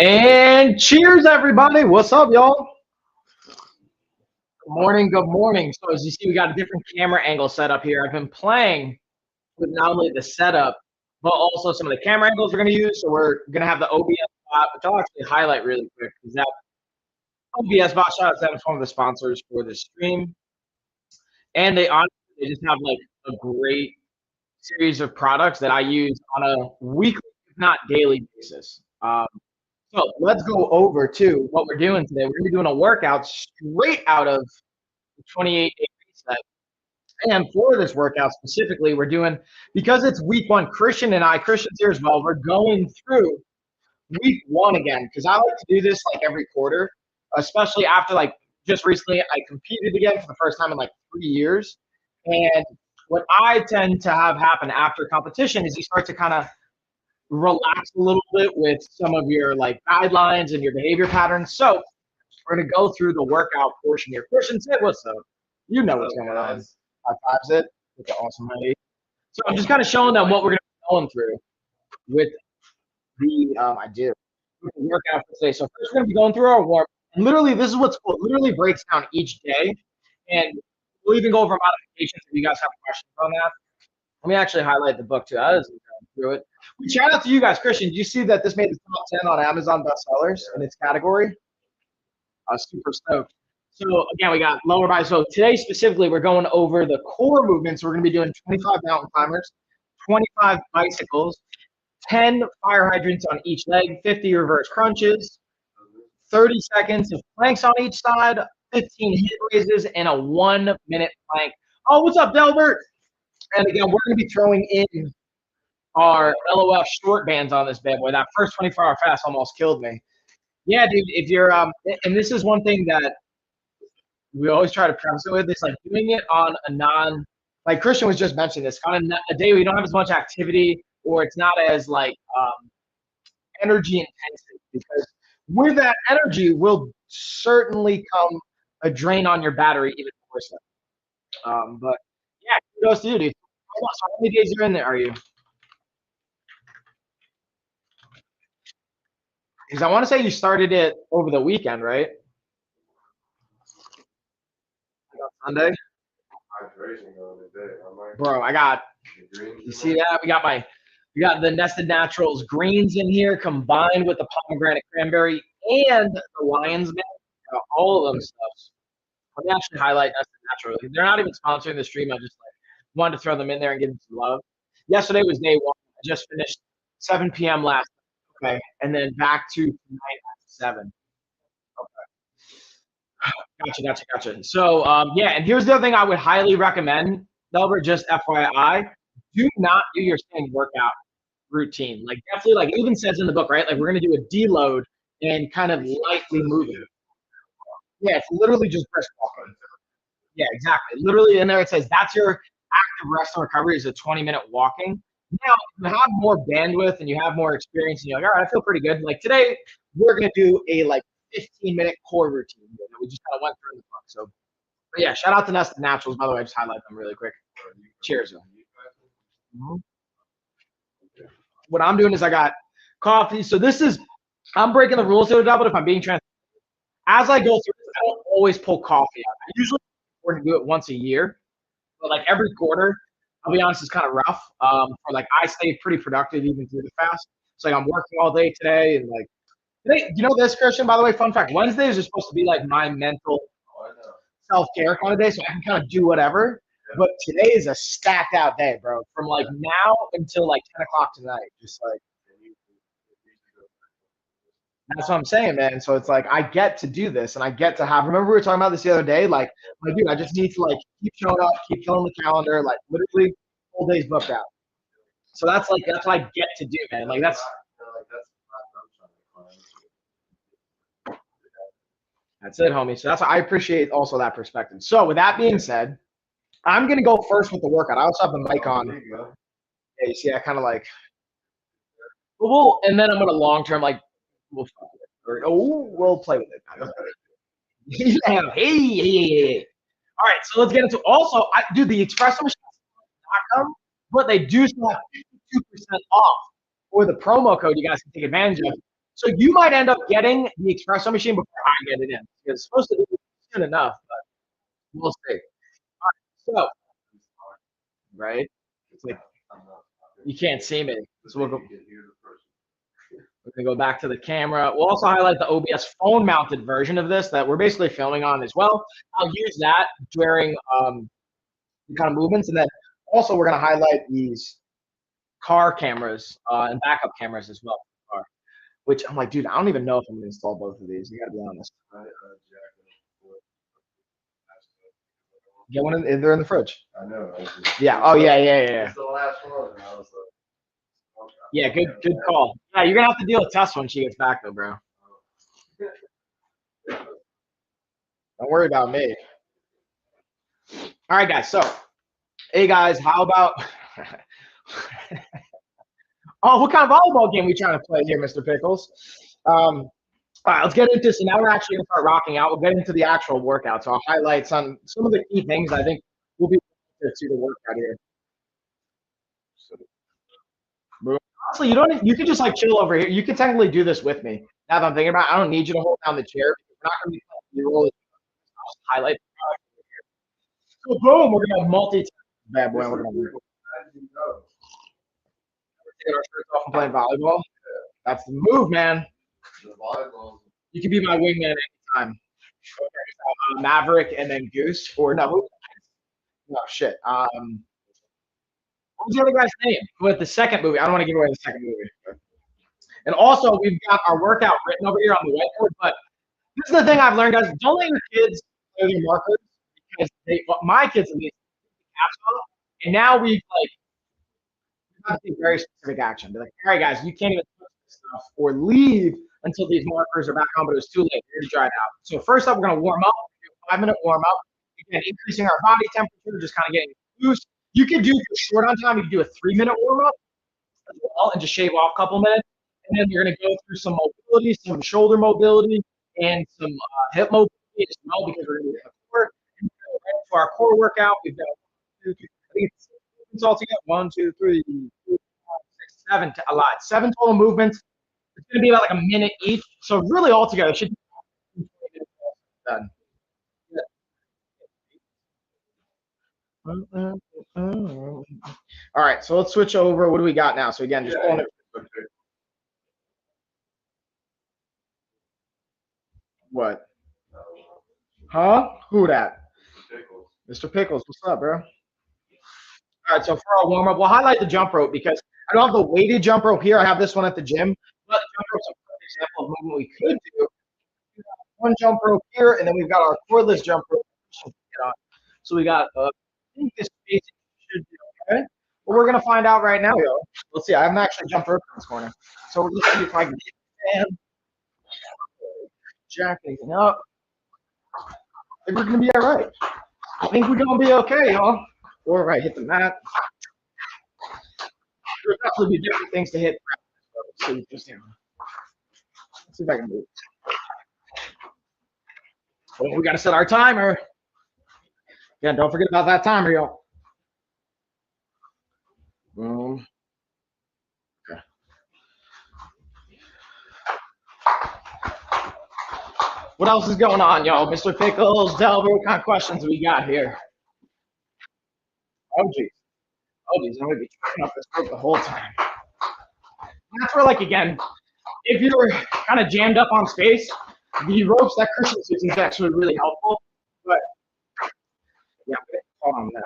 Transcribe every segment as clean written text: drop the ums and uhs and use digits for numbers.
And cheers, everybody. What's up, y'all? Good morning. Good morning. So, as you see, we got a different camera angle set up here. I've been playing with not only the setup, but also some of the camera angles we're going to use. So, we're going to have the OBS bot, which I'll actually highlight really quick because that OBS bot, shout out to them, is one of the sponsors for this stream. And they honestly they just have like a great series of products that I use on a weekly, if not daily basis. So let's go over to what we're doing today. We're going to be doing a workout straight out of the 28-day reset. And for this workout specifically, we're doing, because it's week one, Christian's here as well, we're going through week one again, because I like to do this like every quarter, especially after like just recently I competed again for the first time in like 3 years. And what I tend to have happen after competition is you start to kind of relax a little bit with some of your like guidelines and your behavior patterns. So we're gonna go through the workout portion here. Christian, say what's up. You know what's going on. High fives it. It's awesome, honey. So I'm just kind of showing them what we're gonna be going through with the I do with the workout for today. So first we're gonna be going through our warm. And literally, this is what's cool. It literally breaks down each day, and we'll even go over modifications if you guys have questions on that. Let me actually highlight the book too. I was going through it. Shout out to you guys, Christian. Did you see that this made the top 10 on Amazon bestsellers in its category? I was super stoked. So again, we got lower body. So today specifically, we're going over the core movements. We're going to be doing 25 mountain climbers, 25 bicycles, 10 fire hydrants on each leg, 50 reverse crunches, 30 seconds of planks on each side, 15 hip raises, and a 1-minute plank. Oh, what's up, Delbert? And again, we're going to be throwing in our LOF short bands on this bad boy. That first 24-hour fast almost killed me. Yeah, dude, if you're and this is one thing that we always try to preface it with, is like doing it on a like Christian was just mentioning this, kind of a day where you don't have as much activity or it's not as like energy intensive, because with that energy will certainly come a drain on your battery even more so. But yeah, kudos to you, dude. So how many days you're in there are you? Because I want to say you started it over the weekend, right? Sunday. Bro, I got. You see that? We got the Nested Naturals greens in here combined with the pomegranate cranberry and the lion's mane. All of them stuff. Let me actually highlight Nested Naturals. They're not even sponsoring the stream. I just like wanted to throw them in there and give them some love. Yesterday was day one. I just finished 7 p.m. last night. Okay, and then back to tonight at 7. Okay. Gotcha. So, yeah, and here's the other thing I would highly recommend, Delbert, just FYI, do not do your standard workout routine. Like, definitely, like, it even says in the book, right? Like, we're going to do a deload and kind of lightly move it. Yeah, it's literally just brisk walking. Yeah, exactly. Literally in there it says that's your active rest and recovery is a 20-minute walking. Now, if you have more bandwidth and you have more experience and you're like, all right, I feel pretty good. Like today, we're going to do a like 15-minute core routine that we just kind of went through in the book. So, but yeah, shout out to Nested Naturals. By the way, I just highlight them really quick. Cheers. Mm-hmm. What I'm doing is I got coffee. So this is, I'm breaking the rules here, but if I'm being transparent, as I go through this, I don't always pull coffee out. I usually we're going to do it once a year, but like every quarter, I'll be honest, it's kind of rough. For like I stay pretty productive even through the fast. So like I'm working all day today, and like today, you know this, Christian, by the way, fun fact, Wednesdays are supposed to be like my mental self-care kind of day, so I can kind of do whatever. But today is a stacked out day, bro. From like now until like 10 o'clock tonight. Just like that's what I'm saying, man. So it's like I get to do this, and I get to have. Remember we were talking about this the other day. Like, dude, I just need to like keep showing up, keep filling the calendar. Like, literally, whole day's booked out. So that's what I get to do, man. Like that's it, homie. So I appreciate also that perspective. So with that being said, I'm gonna go first with the workout. I also have the mic on. Yeah, you see, I kind of like. And then I'm gonna long term like we'll play with it. Yeah, hey. All right, so let's get into also. I do the espresso machine.com, but they do still have 52% off for the promo code you guys can take advantage of. So you might end up getting the espresso machine before I get it in. It's supposed to be soon enough, but we'll see. So, right? It's like you can't see me. So we're gonna go back to the camera. We'll also highlight the OBS phone-mounted version of this that we're basically filming on as well. I'll use that during kind of movements, and then also we're gonna highlight these car cameras and backup cameras as well. Which I'm like, dude, I don't even know if I'm gonna install both of these. You gotta be honest. Get one in, they're in the fridge. I know. Yeah. Oh yeah. It's the last one. And I was like, yeah. Good call. Yeah, you're gonna have to deal with Tess when she gets back, though, bro. Don't worry about me. All right, guys. So, hey, guys, how about? Oh, what kind of volleyball game we trying to play here, Mr. Pickles? All right, let's get into this. So now we're actually going to start rocking out. We'll get into the actual workout. So I'll highlight some of the key things I think will be to see the workout here. Honestly, you can just like chill over here. You can technically do this with me. Now that I'm thinking about it, I don't need you to hold down the chair. We're not going to be B-roll. I'll just highlight the product over here. So boom, we're going to multi bad boy. We're going to take our shirts off and playing volleyball. That's the move, man. You can be my wingman anytime. Okay, so, Maverick and then Goose, or no, shit. What was the other guy's name? With the second movie, I don't want to give away the second movie. And also, we've got our workout written over here on the whiteboard. But this is the thing I've learned, guys. Don't let your kids play their markers because my kids at least and now we've have to take very specific action. Be like, all right, guys, you can't even touch this stuff or leave until these markers are back on, but it was too late. You're to dry it out. So first up, we're going to warm up. Do a 5-minute warm up. Again, increasing our body temperature, just kind of getting loose. You can do short on time. You can do a 3-minute warm up as well, and just shave off a couple minutes. And then you're going to go through some mobility, some shoulder mobility, and some hip mobility as well, because we're going to do the core. And right into our core workout, we've got I think it's all together 1, 2, 3, 4, 5, 6, 7 a lot. 7 total movements. It's going to be about like a minute each. So really all together should be done. All right, so let's switch over. What do we got now? So again, just pulling it. What? Huh? Who that? Mr. Pickles. What's up, bro? All right, so for our warm up, we'll highlight the jump rope because I don't have the weighted jump rope here. I have this one at the gym. But the jump rope's a perfect example of movement we could do. One jump rope here, and then we've got our cordless jump rope. So we got, I think this spacing should be okay. But we're gonna find out right now, yo. Let's see. I haven't actually jumped rope in this corner, so let's see if I can get jack anything up. I think we're gonna be all right. I think we're gonna be okay, y'all. Or if I hit the mat, there'll definitely be different things to hit. So just let's see if I can move. Well, we gotta set our timer. Yeah, don't forget about that timer, y'all. Boom. Okay. What else is going on, y'all? Mr. Pickles, Delbert, what kind of questions we got here? Oh, geez. Oh, geez. I'm going to be trying up this rope the whole time. And that's where, like, again, if you're kind of jammed up on space, the ropes that Christian's using is actually really helpful. But, yeah, hold on this.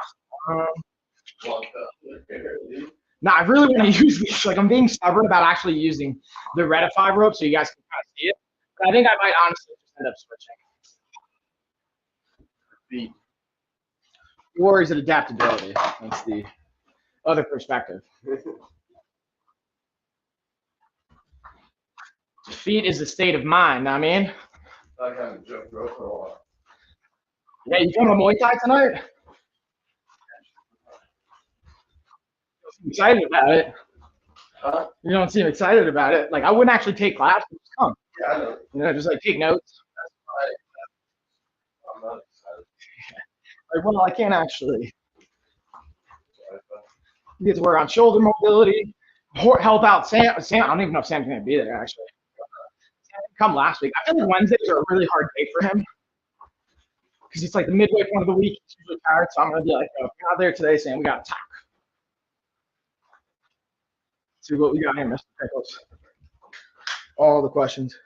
Now, I really want to use these. Like, I'm being stubborn about actually using the Redify rope so you guys can kind of see it. But I think I might honestly just end up switching. Or is it adaptability? That's the other perspective. Defeat is a state of mind, I mean. Yeah, you going to Muay Thai tonight? I'm excited about it. You don't seem excited about it. Like, I wouldn't actually take class. Just come. Yeah, I know. You know, just like take notes. I'm not excited. Like, well, I can't actually. You get to work on shoulder mobility, help out Sam. I don't even know if Sam's going to be there, actually. come last week. I feel like Wednesdays are a really hard day for him because it's like the midway point of the week. He's usually tired, so I'm gonna be like, oh, you're not there today, Sam. We got to talk. Let's see what we got here, Mr. Pickles. All the questions.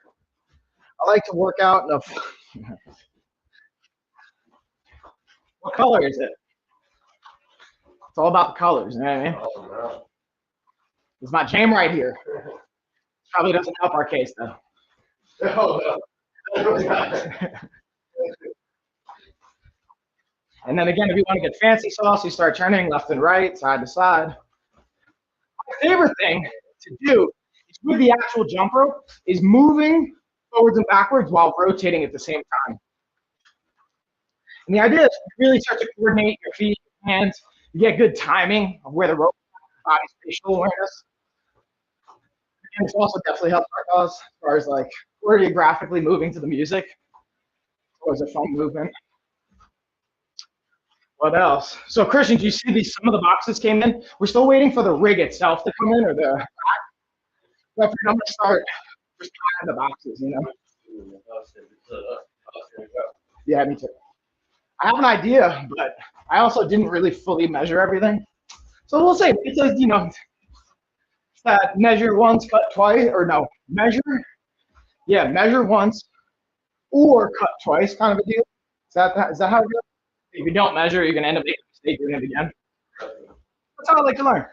I like to work out. No. What color is it? It's all about the colors, you know what I mean? Oh, no. It's my jam right here. Probably doesn't help our case though. Oh, no. And then again, if you want to get fancy sauce, you start turning left and right, side to side. My favorite thing to do is with the actual jump rope is moving forwards and backwards while rotating at the same time. And the idea is to really start to coordinate your feet, hands, you get good timing of where the rope is, body's spatial awareness. And this also definitely helps our cause as far as like choreographically moving to the music. It's always a fun movement. What else? So Christian, do you see these? Some of the boxes came in. We're still waiting for the rig itself to come in, or the. I'm gonna start just tying the boxes, you know. Yeah, me too. I have an idea, but I also didn't really fully measure everything. So we'll say it says, you know, it's that measure once, cut twice, or no, measure. Yeah, measure once or cut twice, kind of a deal. Is that how it goes? If you don't measure, you're gonna end up making a mistake doing it again. That's how I like to learn.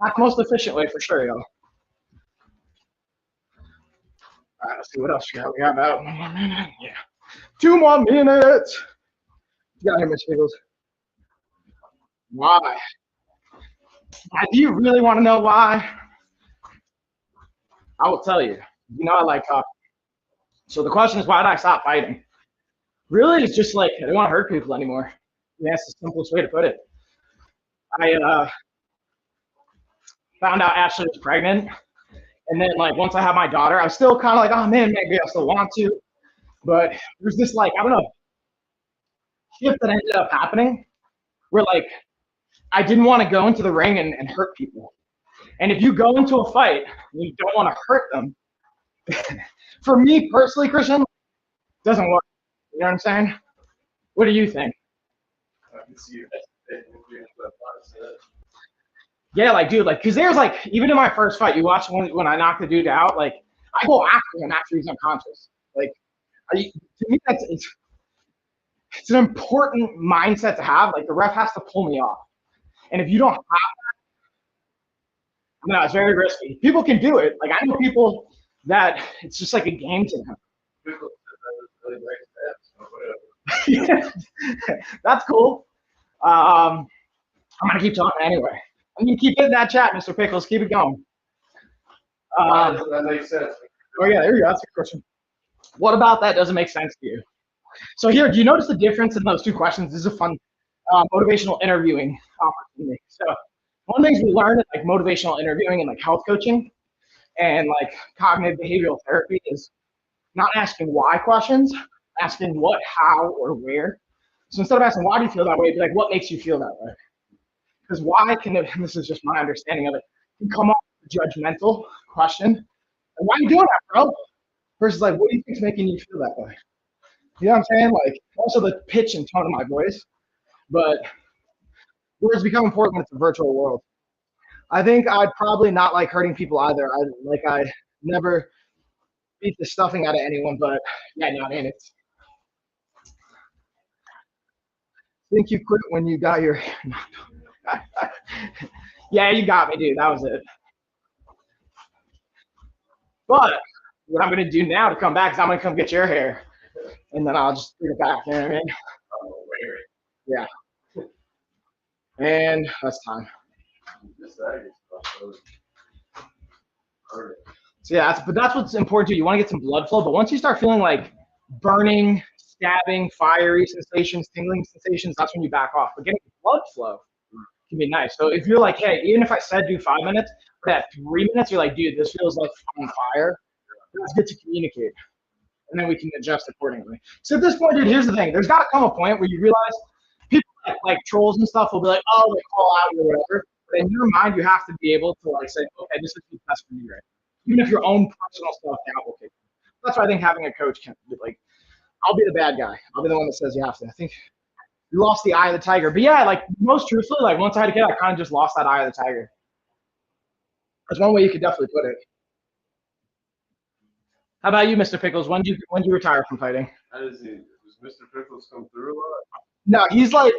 Not the most efficient way for sure, y'all. All right, let's see what else we got. We got about 1 more minute. Yeah. 2 more minutes. You got here, Miss Figgles. Why? Do you really want to know why? I will tell you. You know I like talking. So the question is, why did I stop fighting? Really, it's just like I don't want to hurt people anymore. And that's the simplest way to put it. I found out Ashley was pregnant, and then like once I had my daughter, I was still kind of like, oh man, maybe I still want to, but there's this like I don't know shift that ended up happening where like I didn't want to go into the ring and hurt people. And if you go into a fight and you don't want to hurt them, for me personally, Christian, it doesn't work. You know what I'm saying? What do you think? Yeah, like, dude, like, because there's, like, even in my first fight, you watch when I knock the dude out, like, I go after him after he's unconscious. Like, to me, it's an important mindset to have. Like, the ref has to pull me off. And if you don't have that, no, it's very risky. People can do it. Like, I know people that it's just like a game to them. That's cool. I'm gonna keep talking anyway. I'm gonna keep hitting that chat, Mr. Pickles. Keep it going. That makes sense. Oh yeah, there you go. That's a question. What about that doesn't make sense to you? So here, do you notice the difference in those two questions? This is a fun motivational interviewing opportunity. So one of the things we learned in like motivational interviewing and like health coaching and like cognitive behavioral therapy is not asking why questions, asking what, how, or where. So instead of asking why do you feel that way, be like, what makes you feel that way? Because why can, and this is just my understanding of it, can come off a judgmental question. And why are you doing that, bro? Versus like, what do you think's making you feel that way? You know what I'm saying? Like, also the pitch and tone of my voice. But words become important when it's a virtual world. I think I'd probably not like hurting people either. I never beat the stuffing out of anyone, but yeah, no, man, it's. I think you quit when you got your. Yeah, you got me, dude. That was it. But what I'm gonna do now to come back is I'm gonna come get your hair, and then I'll just bring it back. You know what I mean? Yeah. And that's time. So yeah, that's what's important to you. You want to get some blood flow, but once you start feeling like burning, stabbing, fiery sensations, tingling sensations, that's when you back off. But getting blood flow can be nice. So if you're like, hey, even if I said do 5 minutes, that 3 minutes, you're like, dude, this feels like on fire. It's good to communicate, and then we can adjust accordingly. So at this point, dude, here's the thing. There's got to come a point where you realize people like trolls and stuff will be like, oh, they call out or whatever. But in your mind, you have to be able to like say, okay, this is the best for me, right? Even if your own personal stuff, that will kick. that's why I think having a coach can, like, I'll be the bad guy. I'll be the one that says you have to. I think you lost the eye of the tiger. But yeah, like most truthfully, like once I had a kid, I kind of just lost that eye of the tiger. That's one way you could definitely put it. How about you, Mr. Pickles? When did you retire from fighting? How does he? Does Mr. Pickles come through a lot? No, he's like,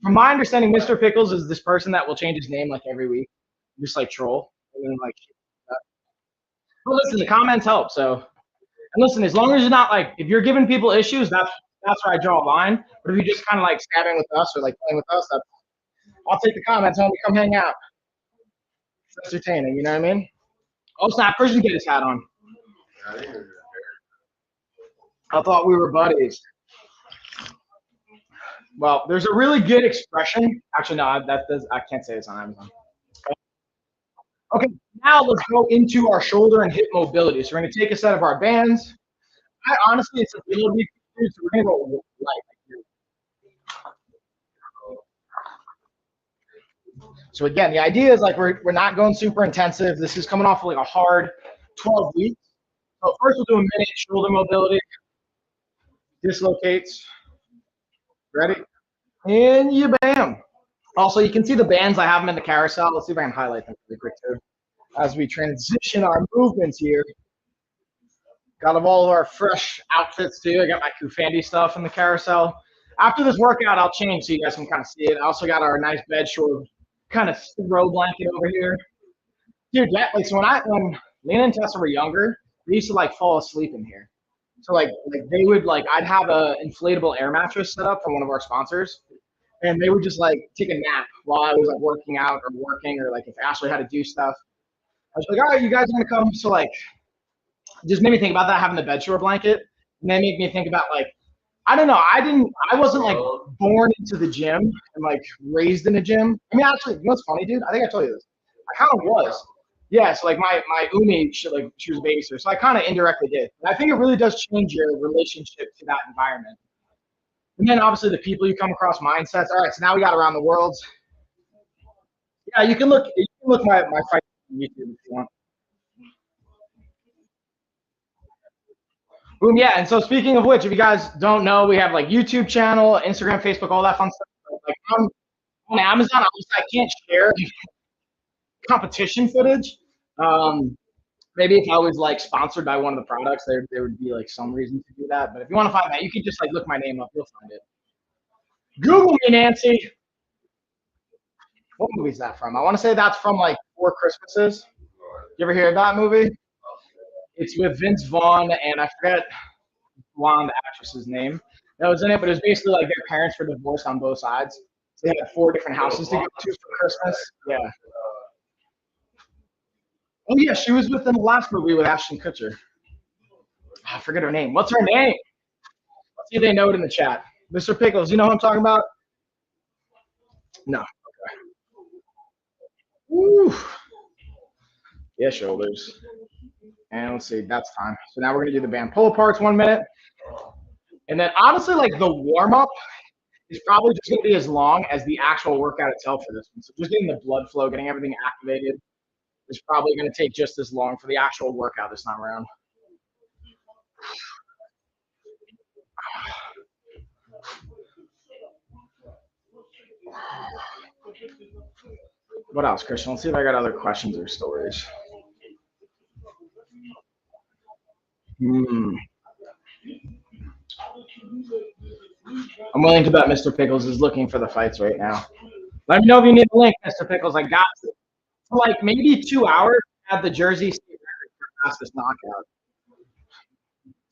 from my understanding, Mr. Pickles is this person that will change his name like every week, just like troll, and then like. But listen, the comments help. So, and listen, as long as you're not like, if you're giving people issues, that's where I draw a line. But if you're just kind of like scabbing with us or like playing with us, I'll take the comments and we come hang out. It's entertaining, you know what I mean? Oh snap! Christian, get his hat on. I thought we were buddies. Well, there's a really good expression. Actually, no, I can't say this on Amazon. Okay, now let's go into our shoulder and hip mobility. So we're going to take a set of our bands. Honestly, it's a little bit confused, so we're going to go light. So again, the idea is like we're not going super intensive. This is coming off of like a hard 12 weeks. So first we'll do a minute shoulder mobility. Dislocates. Ready? And you bam. Also, you can see the bands. I have them in the carousel. Let's see if I can highlight them really quick too. As we transition our movements here. Got all of our fresh outfits too. I got my Kufandi stuff in the carousel. After this workout, I'll change so you guys can kind of see it. I also got our nice bed short kind of throw blanket over here. Dude, that, like, so when Lena and Tessa were younger, they used to like fall asleep in here. So like they would like, I'd have a inflatable air mattress set up from one of our sponsors, and they would just like take a nap while I was like working out or working, or like if Ashley had to do stuff. I was like, all right, you guys are gonna come. So like, just made me think about that, having the bed shore blanket, and then made me think about like, I don't know, I wasn't like born into the gym and like raised in a gym. I mean, actually, you know what's funny, dude? I think I told you this. I kind of was. Yeah, so like my Umi, she was a babysitter, so I kind of indirectly did. And I think it really does change your relationship to that environment. And then obviously the people you come across, mindsets. All right, so now we got around the world. Yeah, you can look my fight on YouTube if you want. Boom, yeah. And so speaking of which, if you guys don't know, we have like YouTube channel, Instagram, Facebook, all that fun stuff. Like on Amazon, I can't share competition footage. Maybe if I was like sponsored by one of the products, there would be like some reason to do that. But if you want to find that, you can just like look my name up, you'll find it. Google me, Nancy. What movie is that from? I want to say that's from like 4 Christmases. You ever hear of that movie? It's with Vince Vaughn and I forget the actress's name that was in it, but it was basically like their parents were divorced on both sides. So they had 4 different houses to go to for Christmas. Yeah. Oh yeah, she was within the last movie with Ashton Kutcher. I forget her name. What's her name? Let's see if they know it in the chat. Mr. Pickles, you know what I'm talking about? No. Okay. Woo. Yeah, shoulders. And let's see, that's time. So now we're gonna do the band pull-aparts 1 minute. And then honestly, like the warm-up is probably just gonna be as long as the actual workout itself for this one. So just getting the blood flow, getting everything activated is probably gonna take just as long for the actual workout this time around. What else, Christian? Let's see if I got other questions or stories. I'm willing to bet Mr. Pickles is looking for the fights right now. Let me know if you need a link, Mr. Pickles. I got it. For like maybe 2 hours, I had the Jersey State record for fastest knockout.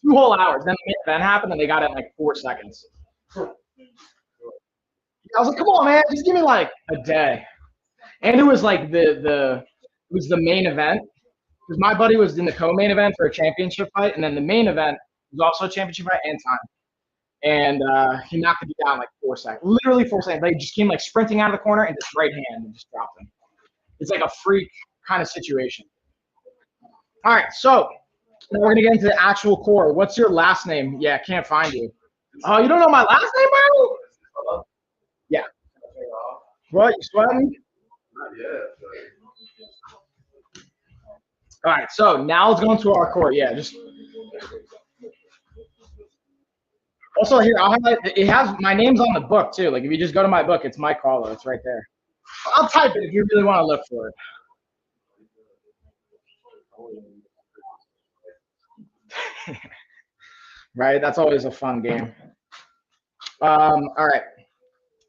2 whole hours. Then the main event happened, and they got it in like 4 seconds. I was like, come on, man, just give me like a day. And it was like it was the main event. Because my buddy was in the co-main event for a championship fight, and then the main event was also a championship fight and time. And he knocked him down like 4 seconds, literally 4 seconds. They just came like sprinting out of the corner and just right hand and just dropped him. It's like a freak kind of situation. All right, so now we're gonna get into the actual core. What's your last name? Yeah, can't find you. Oh, you don't know my last name, bro? Yeah. What? You sweating? Not yet. All right, so now let's go into our core. Yeah, just Also here, I'll highlight. It has my name's on the book too. Like if you just go to my book, it's Mike Carlo. It's right there. I'll type it if you really want to look for it. Right, that's always a fun game. All right,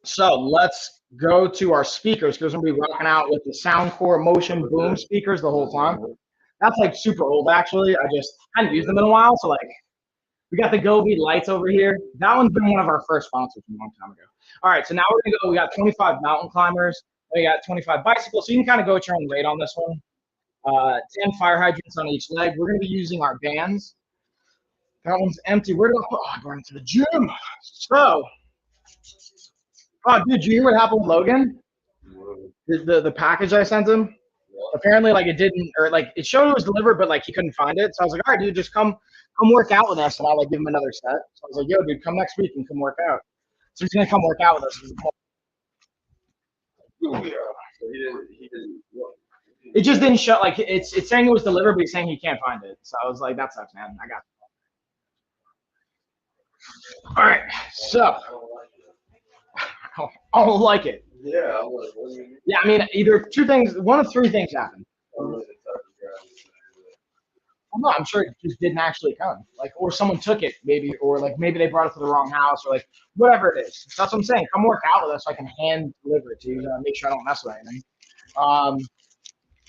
so let's go to our speakers because we're gonna be rocking out with the Soundcore Motion Boom speakers the whole time. That's like super old actually. I just hadn't used them in a while, so like we got the Gobi lights over here. That one's been one of our first sponsors from a long time ago. All right, so now we're gonna go. We got 25 mountain climbers. We got 25 bicycles. So you can kind of go at your own rate on this one. 10 fire hydrants on each leg. We're gonna be using our bands. That one's empty. Where did I put? Oh, I'm going to the gym. So, oh, dude, did you hear what happened with Logan? The package I sent him. Apparently, like it didn't, or like it showed it was delivered, but like he couldn't find it. So I was like, all right, dude, just come work out with us, and I'll like give him another set. So I was like, yo, dude, come next week and come work out. So he's gonna come work out with us. It just didn't show. Like it's saying it was delivered, but he's saying he can't find it. So I was like, that sucks, man. I got it. All right, so I don't like it. Yeah. Yeah, I mean, either two things, one of three things happened. Well, no, I'm sure it just didn't actually come. Like, or someone took it, maybe, or like maybe they brought it to the wrong house, or like whatever it is. That's what I'm saying. Come work out with us so I can hand deliver it to you, make sure I don't mess with anything.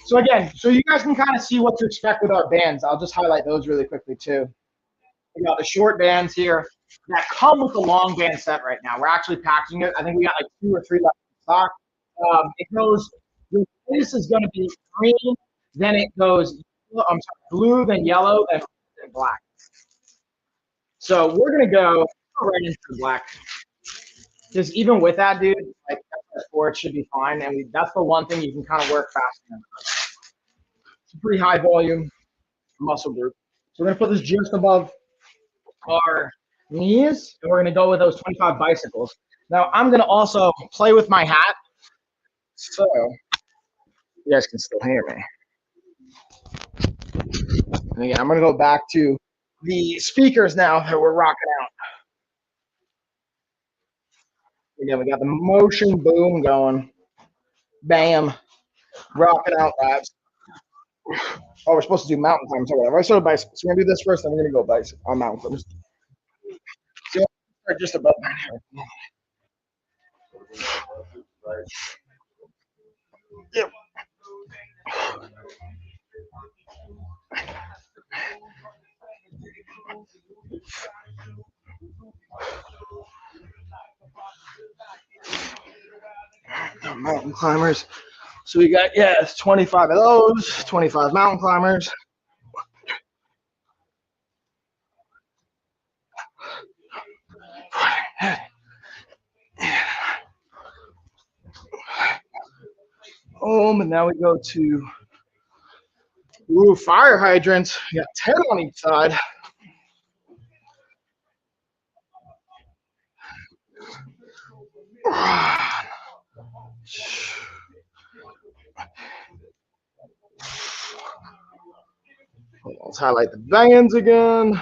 So again, so you guys can kind of see what to expect with our bands. I'll just highlight those really quickly too. We got the short bands here that come with the long band set right now. We're actually packaging it. I think we got like 2 or 3 left in stock. It goes. This is going to be green, then it goes. I'm sorry, blue, then yellow, then black. So we're gonna go right into the black. Because even with that, dude, like or it should be fine. And that's the one thing you can kind of work fast in. It's a pretty high volume muscle group. So we're gonna put this just above our knees, and we're gonna go with those 25 bicycles. Now I'm gonna also play with my hat, so you guys can still hear me. And again, I'm gonna go back to the speakers now that we're rocking out. Again, we got the Motion Boom going. Bam. Rocking out, lads. Oh, we're supposed to do mountain climbs or whatever. I started bicycles. So we're gonna do this first, then we're gonna go bicycle on mountain climbs. So start just above my head. Yep. Mountain climbers. So we got, yeah, 25 of those, 25 mountain climbers. And now we go to fire hydrants. We got 10 on each side. Let's highlight the bands again.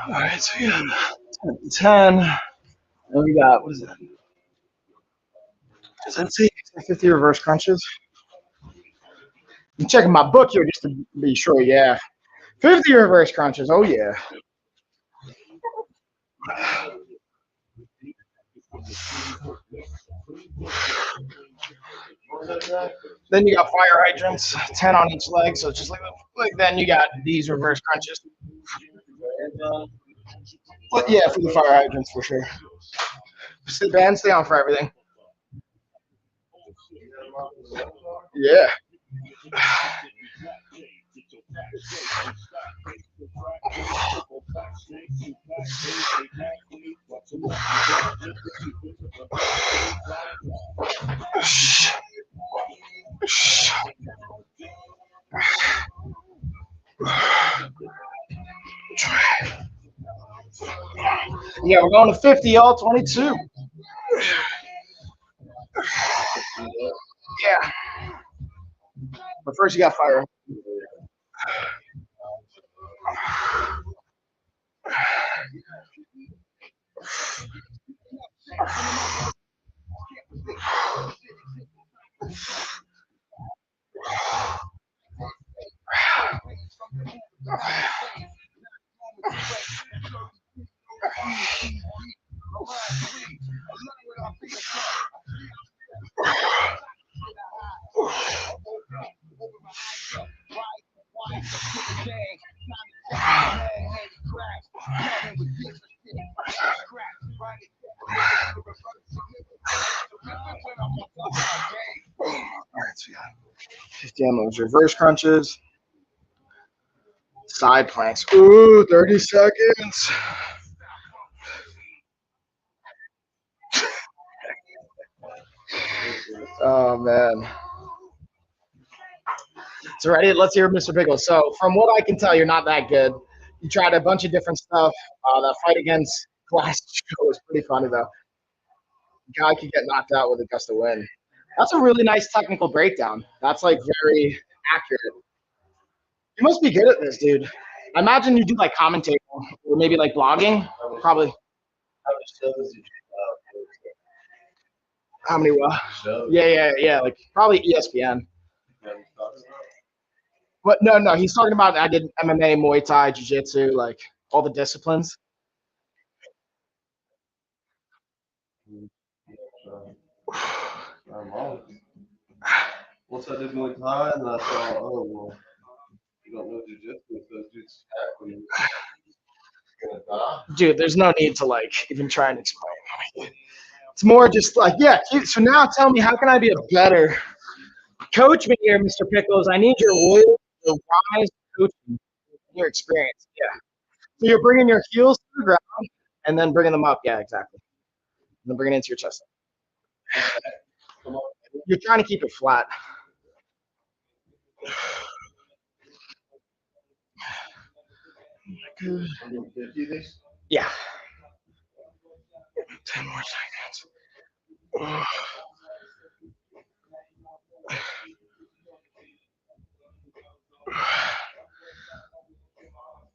All right, so we got 10. And we got, what is that? Does that say 50 reverse crunches? I'm checking my book here just to be sure, yeah. 50 reverse crunches, oh yeah. Then you got fire hydrants, 10 on each leg, so it's just like then you got these reverse crunches. But yeah, for the fire hydrants for sure. Just the band stay on for everything. Yeah. Yeah, we're going to 50, y'all. 22. Yeah. But first, you got fire. All right, so we got 50 on those reverse crunches. Side planks. Ooh, 30 seconds. Oh, man. So ready? Let's hear Mr. Pickles. So from what I can tell, you're not that good. You tried a bunch of different stuff. That fight against Glass was pretty funny, though. Guy could get knocked out with a gust of wind. That's a really nice technical breakdown. That's like very accurate. You must be good at this, dude. I imagine you do like commentating or maybe like blogging. Probably. How many shows did you How many? shows? Yeah. Like probably ESPN. But no. He's talking about I did MMA, Muay Thai, Jiu Jitsu, like all the disciplines. Once I did Muay Thai, and I saw, oh, well, you don't know Jiu-Jitsu, so dude's tackling you. Gonna die. Dude, there's no need to like even try and explain. It's more just like, yeah. So now tell me, how can I be a better coach here, Mr. Pickles? I need your loyal, your wise coaching, your experience. Yeah. So you're bringing your heels to the ground and then bringing them up. Yeah, exactly. And then bringing it into your chest. You're trying to keep it flat. 150 this? Yeah. 10 more seconds.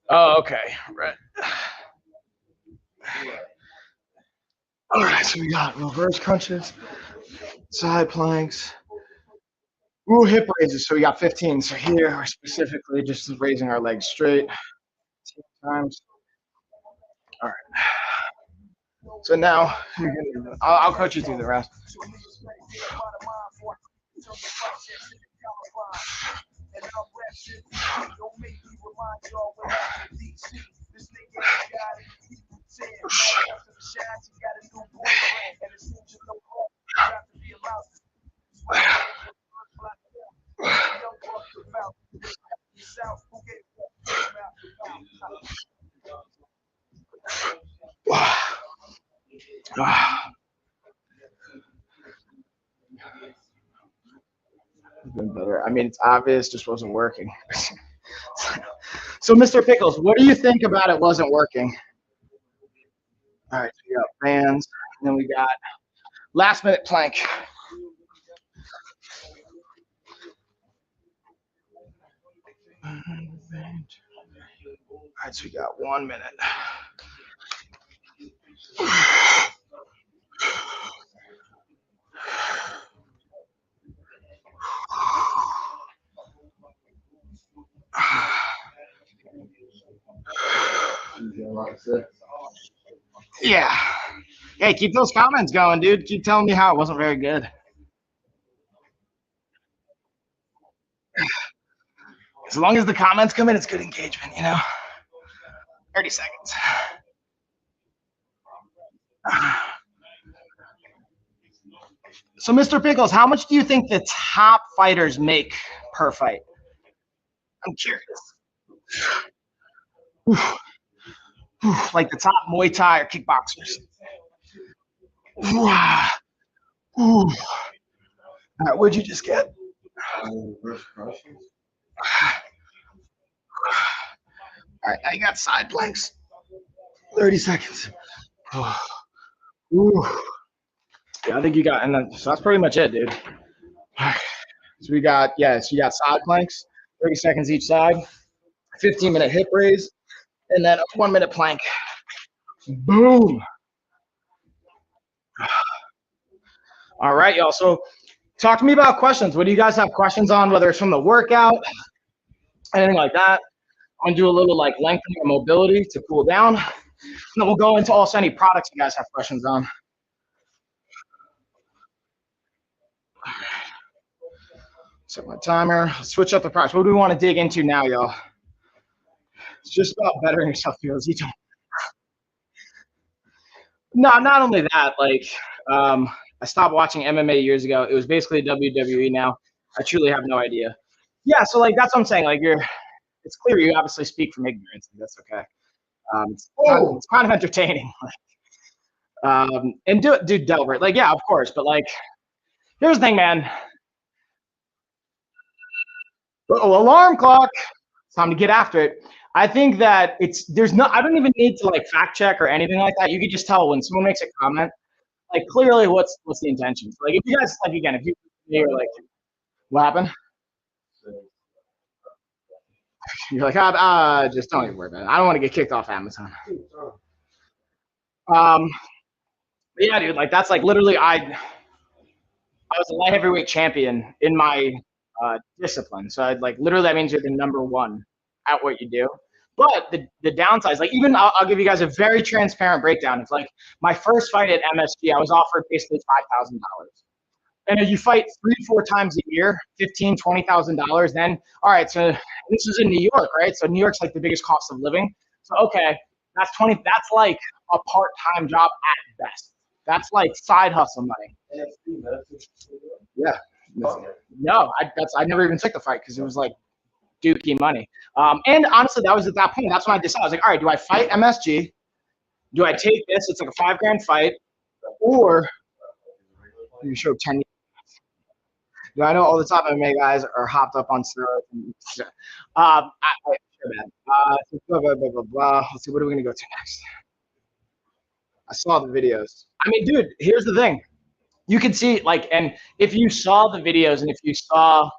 Oh, okay. Right. All right, so we got reverse crunches, side planks. Ooh, hip raises. So we got 15. So here we're specifically just raising our legs straight 10 times. All right. So now I'll coach you through the rest. Been better. I mean, it's obvious, just wasn't working. So, Mr. Pickles, what do you think about it wasn't working? All right, so we got bands, and then we got last minute plank. All right, so we got 1 minute. Yeah. Hey, keep those comments going, dude. Keep telling me how it wasn't very good. As long as the comments come in, it's good engagement, you know? 30 seconds. So, Mr. Pickles, how much do you think the top fighters make per fight? I'm curious. Like the top Muay Thai or kickboxers. Ooh. All right, what'd you just get? Reverse crushes. All right, now you got side planks. 30 seconds. Ooh. Yeah, I think you got, and then, so that's pretty much it, dude. So we got, yeah, so you got side planks, 30 seconds each side, 15-minute hip raise, and then a 1-minute plank. Boom. All right, y'all. So talk to me about questions. What do you guys have questions on, whether it's from the workout, anything like that? I'm gonna do a little like lengthening of mobility to cool down. And then we'll go into also any products you guys have questions on. Set my timer. Switch up the products. What do we want to dig into now, y'all? It's just about bettering yourself, feels. You don't. No, not only that. Like, I stopped watching MMA years ago. It was basically WWE now. I truly have no idea. Yeah, so like that's what I'm saying. Like it's clear you obviously speak from ignorance. And that's okay. It's kind of entertaining. And do delve it. Like, yeah, of course. But like, here's the thing, man. Oh, alarm clock. It's time to get after it. I think that I don't even need to like fact check or anything like that. You could just tell when someone makes a comment, like clearly what's the intention. So, like if you guys like again, if you're like, what happened? You're like, just don't even worry about it. I don't want to get kicked off Amazon. Yeah, dude, like that's like literally I was a light heavyweight champion in my discipline. So I'd like literally that means you're the number one at what you do. But the downsides, like even I'll give you guys a very transparent breakdown. It's like my first fight at MSG, I was offered basically $5,000. And if you fight 3-4 times a year, $15,000-$20,000, then all right. So this is in New York, right? So New York's like the biggest cost of living. So okay, that's like a part-time job at best. That's like side hustle money. Yeah. No, I never even took the fight because it was like dookie money. And honestly, that was at that point. That's when I decided. I was like, all right, do I fight MSG? Do I take this? It's like a $5,000 fight, or you show 10. Do I know all the top MMA guys are hopped up on steroids? Blah, blah, blah, blah, blah. Let's see, what are we gonna go to next? I saw the videos. I mean, dude, here's the thing. You can see like, and if you saw the videos and if you saw,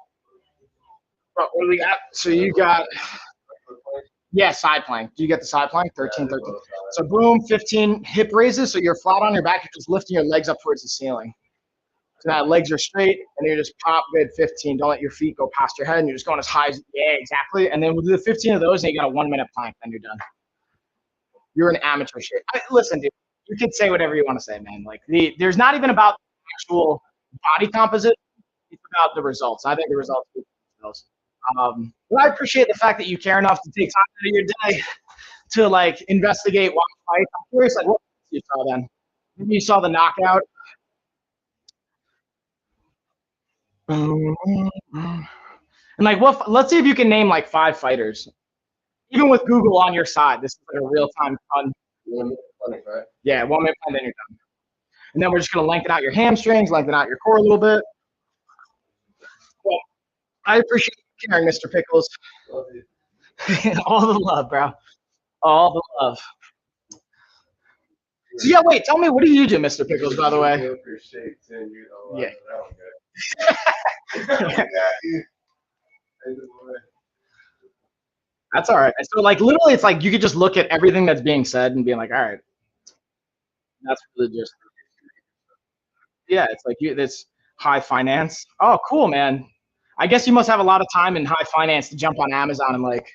what do we got? So you got, yeah, side plank. Do you get the side plank? 13. So boom, 15 hip raises. So you're flat on your back. You're just lifting your legs up towards the ceiling. So now legs are straight and you just pop good 15. Don't let your feet go past your head and you're just going as high as, yeah, exactly. And then we'll do the 15 of those and you got a 1-minute plank, then you're done. You're an amateur shit. Listen, dude, you can say whatever you want to say, man. Like there's not even about actual body composition. It's about the results. I think the results speak for themselves. But I appreciate the fact that you care enough to take time out of your day to like investigate watch fights. I'm curious, like what you saw then? Maybe you saw the knockout. And like, let's see if you can name like 5 fighters. Even with Google on your side, this is like a real-time fun. Yeah, 1-minute plan, then you're done. And then we're just gonna lengthen out your hamstrings, lengthen out your core a little bit. Well, I appreciate you caring, Mr. Pickles. All the love, bro. All the love. So yeah, wait. Tell me, what do you do, Mr. Pickles? By the way. Yeah. That's all right. So like literally, it's like you could just look at everything that's being said and being like, all right, that's really just. Yeah, it's like this high finance. Oh, cool, man. I guess you must have a lot of time in high finance to jump on Amazon and like,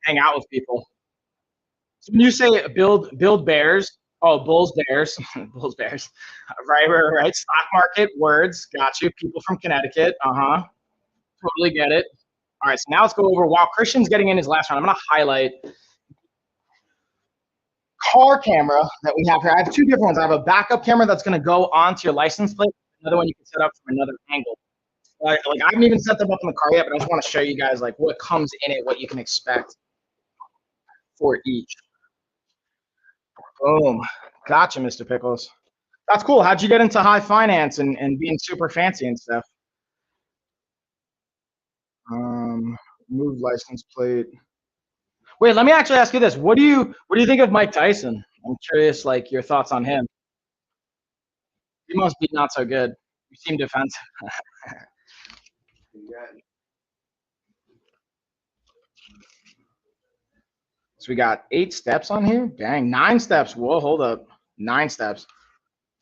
hang out with people. So when you say build bears, oh, bulls, bears, bulls, bears, right. Stock market words, got you. People from Connecticut, totally get it. All right, so now let's go over while Christian's getting in his last round. I'm gonna highlight car camera that we have here. I have 2 different ones. I have a backup camera that's gonna go onto your license plate. Another one you can set up from another angle. Like I haven't even set them up in the car yet, but I just want to show you guys like what comes in it, what you can expect for each. Boom. Gotcha, Mr. Pickles. That's cool. How'd you get into high finance and being super fancy and stuff? Move license plate. Wait, let me actually ask you this. What do you think of Mike Tyson? I'm curious, like your thoughts on him. He must be not so good. You seem defensive. So we got 8 steps on here. Dang, 9 steps. Whoa, hold up. 9 steps.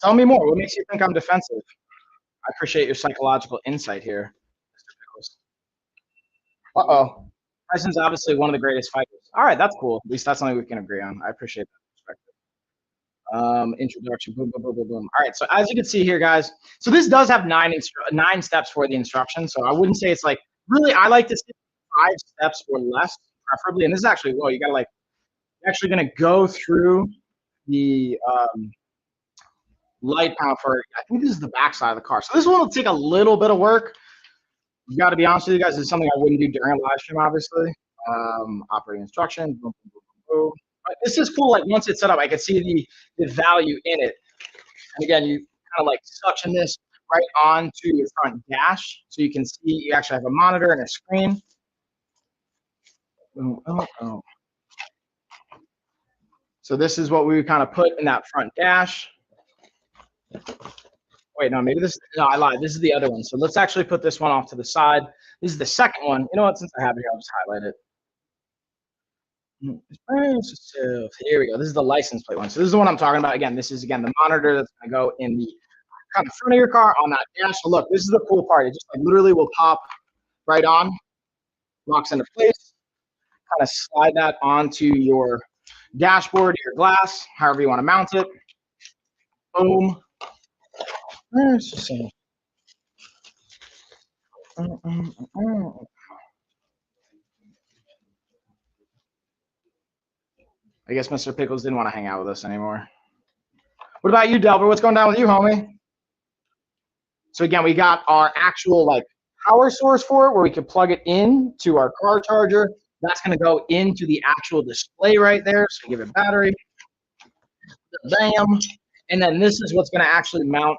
Tell me more. What makes you think I'm defensive? I appreciate your psychological insight here, Mr. Pickles. Uh-oh. Tyson's obviously one of the greatest fighters. All right, that's cool. At least that's something we can agree on. I appreciate that perspective. Introduction, boom, boom, boom, boom, boom. All right, so as you can see here, guys, so this does have 9 steps for the instructions. So I wouldn't say it's like, really, I like to see 5 steps or less, preferably. And this is actually, well, you got to like, you're actually going to go through the light panel for, I think this is the back side of the car. So this one will take a little bit of work. You got to be honest with you guys, this is something I wouldn't do during a live stream, obviously. Operating instructions, boom, boom, boom, boom. But this is cool. Like once it's set up, I can see the value in it. And again, you kind of like suction this right onto your front dash, so you can see you actually have a monitor and a screen. Boom, oh, oh. So this is what we would kind of put in that front dash. Wait, no, maybe this, no, I lied. This is the other one. So let's actually put this one off to the side. This is the second one. You know what, since I have it here, I'll just highlight it. Here we go. This is the license plate one. So this is the one I'm talking about. Again, this is, again, the monitor that's going to go in the kind of front of your car on that dash. So look, this is the cool part. It just like literally will pop right on, locks into place. Kind of slide that onto your dashboard, your glass, however you want to mount it. Boom. I guess Mr. Pickles didn't want to hang out with us anymore. What about you, Delbert? What's going down with you, homie? So again, we got our actual like power source for it, where we can plug it in to our car charger. That's going to go into the actual display right there. So give it battery. Bam. And then this is what's going to actually mount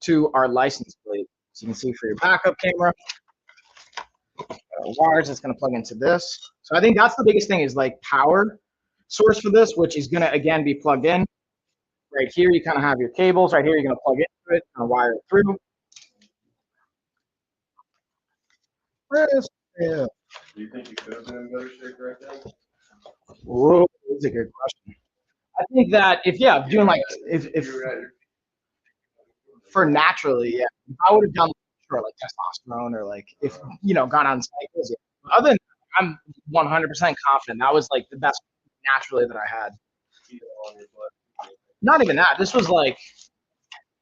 to our license plate. So you can see for your backup camera. Wires that's going to plug into this. So I think that's the biggest thing is like power source for this, which is going to, again, be plugged in. Right here, you kind of have your cables. Right here, you're going to plug into it and wire it through. Do you think you could have been in better shape right now? Whoa, that's a good question. I think that if, yeah, doing like, if for naturally, yeah, if I would have done for like testosterone or like, if, you know, gone on cycles. Yeah. Other than that, I'm 100% confident that was like the best naturally that I had. Not even that. This was like,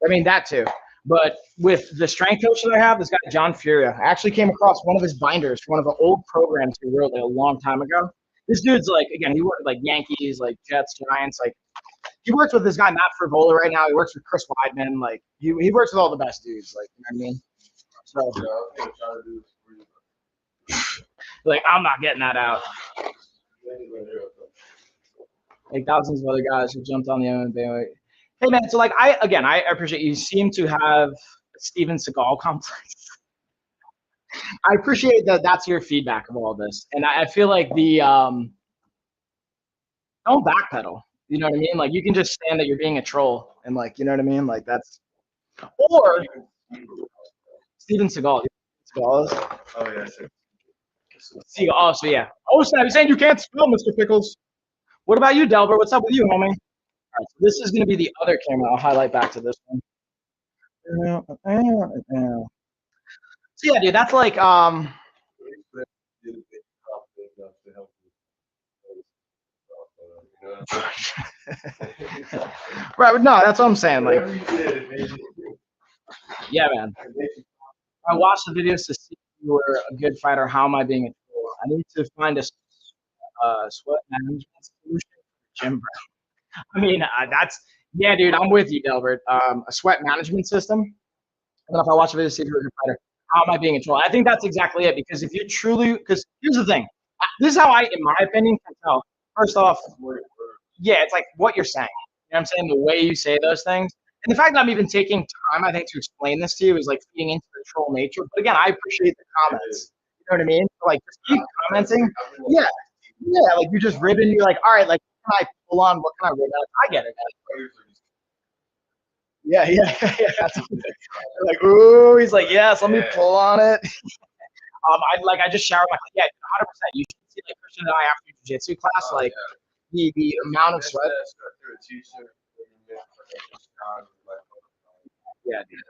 I mean, that too. But with the strength coach that I have, this guy, John Furia, I actually came across one of his binders for one of the old programs he wrote like a long time ago. This dude's like, again, he worked with like Yankees, like Jets, Giants. Like, he works with this guy, Matt Frivola, right now. He works with Chris Weidman. Like, he works with all the best dudes. Like, you know what I mean? So, like, I'm not getting that out. Like, thousands of other guys who jumped on the MMA bandwagon. Hey, man, so, like, I appreciate you seem to have a Steven Seagal complex. I appreciate that that's your feedback of all this. And I feel like the don't backpedal. You know what I mean? Like, you can just stand that you're being a troll. And, like, you know what I mean? Like, that's – or Steven Seagal. Seagal is? Oh, yeah. Seagal. Oh, so, yeah. Oh, snap. You're saying you can't spell, Mr. Pickles. What about you, Delbert? What's up with you, homie? All right, so this is going to be the other camera. I'll highlight back to this one. So yeah, dude, that's like right, but no, that's what I'm saying. Like, yeah, man. I watched the videos to see if you were a good fighter. How am I being a troll? I need to find a sweat management solution for Jim Brown. I mean, that's, yeah, dude, I'm with you, Delbert. A sweat management system. And then if I watch a video to see if you're a good fighter, how am I being a troll? I think that's exactly it. Because if you truly, because here's the thing. This is how I, in my opinion, can tell. First off, yeah, it's like what you're saying. You know what I'm saying? The way you say those things. And the fact that I'm even taking time, I think, to explain this to you is like feeding into the troll nature. But again, I appreciate the comments. You know what I mean? So, like, just keep commenting. Yeah. Yeah. Like, you're just ribbing. You're like, all right, like, what can I pull on? What can I rib at? I get it. Yeah. Yeah. Yeah. Like, ooh, he's like, yes, let me pull on it. I just showered my, yeah, 100%. You should see, like, Christian and I after jiu-jitsu class, like, the amount of sweat. Yeah, dude.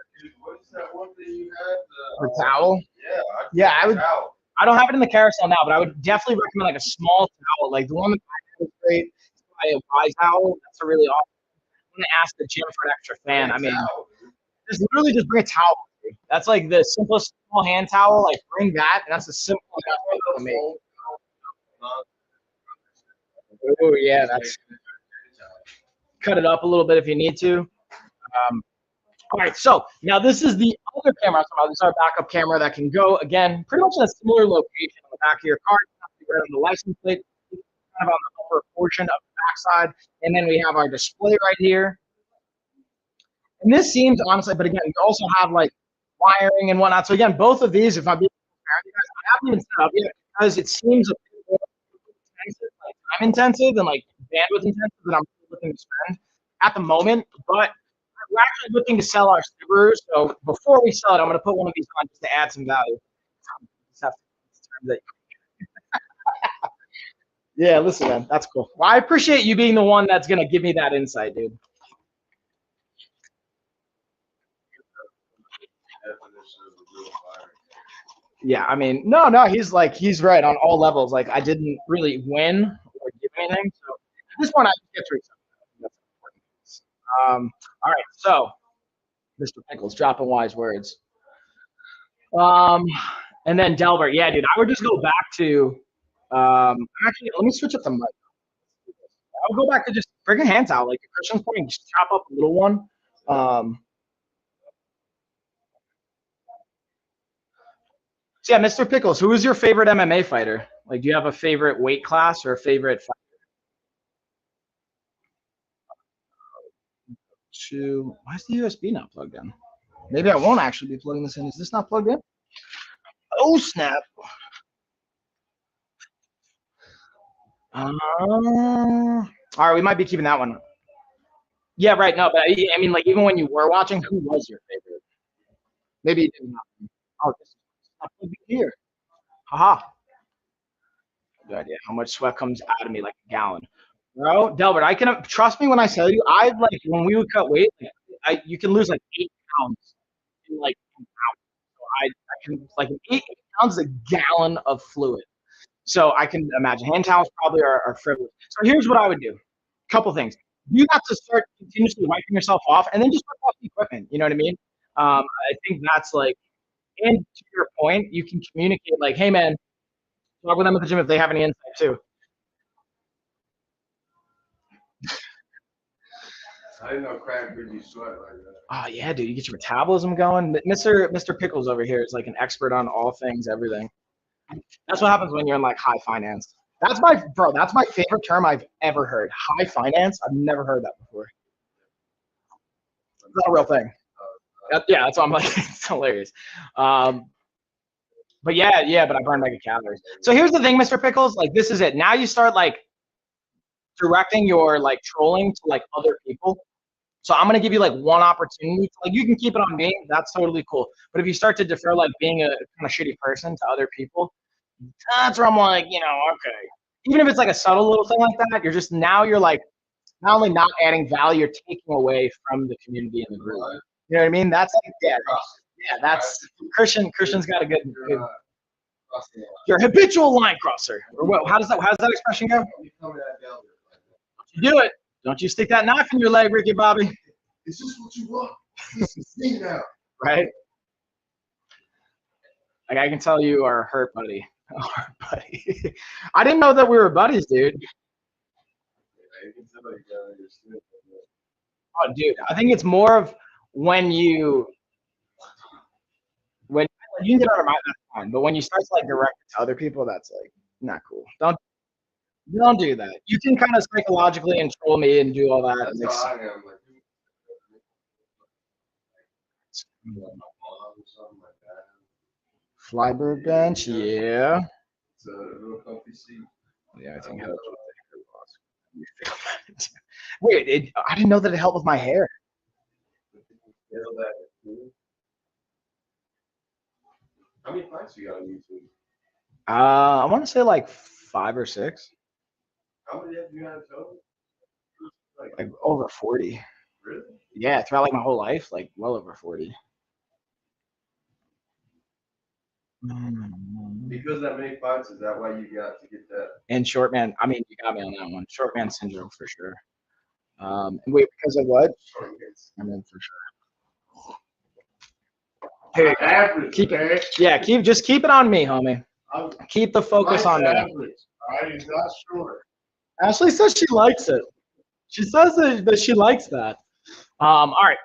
What is that one thing you had? The towel? Yeah, Yeah, I don't have it in the carousel now, but I would definitely recommend like a small towel. Like the one that I have is great. Buy a wise towel. That's a really awesome. I'm gonna ask the gym for an extra fan. I mean, just literally just bring a towel. That's like the simplest small hand towel. Like bring that, and that's the simplest way to make. Oh yeah, that's cut it up a little bit if you need to. All right, so now this is the other camera. This is our backup camera that can go, again, pretty much in a similar location on the back of your car. Right on the license plate, kind of on the upper portion of the backside. And then we have our display right here. And this seems, honestly, but again, you also have like wiring and whatnot. So again, both of these, if I'm being transparent, you guys, I haven't even set up yet because it seems a bit more intensive, like time intensive and like bandwidth intensive that I'm looking to spend at the moment. But we're actually looking to sell our Subaru, so before we sell it, I'm going to put one of these on just to add some value. Yeah, listen, man, that's cool. Well, I appreciate you being the one that's going to give me that insight, dude. Yeah, I mean, no, he's right on all levels. Like, I didn't really win or give anything, so at this point, I just get to accept that. That's important. All right, so Mr. Pickles dropping wise words. And then Delbert, yeah, dude, I would just go back to actually let me switch up the mic. I'll go back to just bring a hand towel, like Christian's point, just chop up a little one. So yeah, Mr. Pickles, who is your favorite MMA fighter? Like, do you have a favorite weight class or a favorite fighter? Why is the USB not plugged in? Maybe I won't actually be plugging this in. Is this not plugged in? Oh, snap. All right, we might be keeping that one. Yeah, right. No, but I mean, like, even when you were watching, who was your favorite? Maybe you didn't. Oh, this is not plugged in here. Haha. Good idea. How much sweat comes out of me like a gallon. Bro, Delbert, I can trust me when I tell you, I've like when we would cut weight, you can lose like 8 pounds in like an hour. So I can like 8 pounds is a gallon of fluid. So I can imagine hand towels probably are frivolous. So here's what I would do. Couple things. You have to start continuously wiping yourself off and then just wipe off the equipment. You know what I mean? I think that's like, and to your point, you can communicate like, hey man, talk with them at the gym if they have any insight too. I didn't know crack made you sweat like that. Oh yeah, dude, you get your metabolism going. Mr. Pickles over here is like an expert on all things, everything. That's what happens when you're in like high finance. That's my favorite term I've ever heard. High finance. I've never heard that before. It's not a real thing. Yeah, that's why I'm like, it's hilarious. But yeah, but I burn mega calories. So here's the thing, Mr. Pickles. Like, this is it. Now you start like directing your like trolling to like other people. So I'm gonna give you like one opportunity. Like, you can keep it on me. That's totally cool. But if you start to defer like being a kind of shitty person to other people, that's where I'm like, okay. Even if it's like a subtle little thing like that, you're like not only not adding value, you're taking away from the community and the group. You know what I mean? That's like, yeah, that's Christian. Christian's got a good. You're a habitual line crosser. Or what? How does that expression go? Don't you do it. Don't you stick that knife in your leg, Ricky Bobby. Is this what you want? This is me now. Right? Like, I can tell you are hurt, buddy. Buddy. I didn't know that we were buddies, dude. Oh, dude. I think it's more of when you can get out of my that's fine. But when you start to like direct it to other people, that's like not cool. Don't do that. You can kind of psychologically control me and do all that. That's how I am. Like, my mom or something like that. Flybird bench, yeah. It's a real comfy seat. Yeah, I think it helps with the Wait, I didn't know that it helped with my hair. Feel that too. How many fights you got on YouTube? I want to say like 5 or 6, How many have you had total? like over 40. Really? Yeah, throughout like my whole life, like well over 40. Because that many fights, is that why you got to get that? And short man, I mean, you got me on that one. Short man syndrome for sure. Wait, because of what? Short hits? I mean, for sure. Here, Average. keep it. Yeah, just keep it on me, homie. Keep the focus on me. Average. All right, he's not short. Ashley says she likes it. She says that she likes that. All right.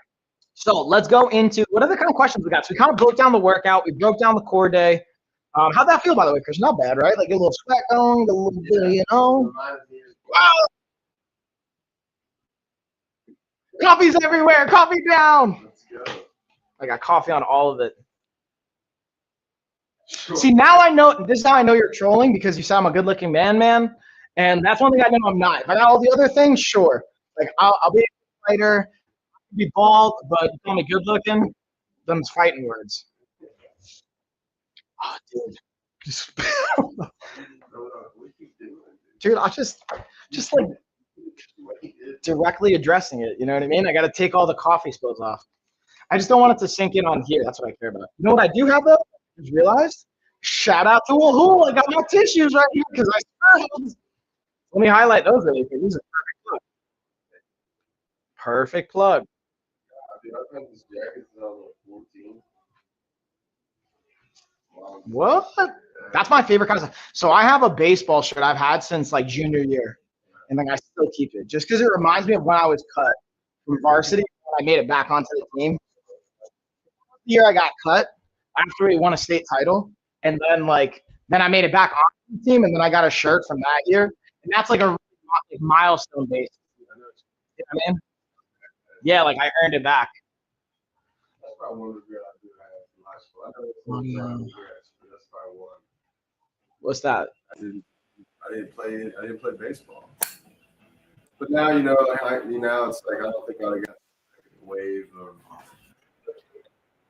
So let's go into what other kind of questions we got. So we kind of broke down the workout. We broke down the core day. How'd that feel, by the way, Chris? Not bad, right? Like get a little sweat going, get a little bit, you know. Wow. Coffee's everywhere. Coffee down. Let's go. I got coffee on all of it. Sure. See, now I know. This is how I know you're trolling, because you say I'm a good-looking man, and that's one thing I know I'm not. If I got all the other things, sure. Like I'll be a fighter, I'll be bald, but you call me good-looking, them's fighting words. Oh, dude. Dude, I just like directly addressing it. You know what I mean? I got to take all the coffee spills off. I just don't want it to sink in on here. That's what I care about. You know what I do have though? I just realized. Shout out to Wahoo! I got my tissues right here because I swear. Let me highlight those really quick. These are perfect plug. Dude, I've had this jacket since I was like 14. What? That's my favorite kind of stuff. So I have a baseball shirt I've had since like junior year, and like I still keep it just because it reminds me of when I was cut from varsity when I made it back onto the team. The year I got cut after we won a state title, and then I made it back on the team, and then I got a shirt from that year, and that's like a milestone base. You know what I mean? Yeah, like I earned it back. That's probably one of the regrets I do have from high school. I know it's one of the regrets, but that's probably one. What's that? I didn't play baseball. But now, you know, now it's like I don't think I got a wave of.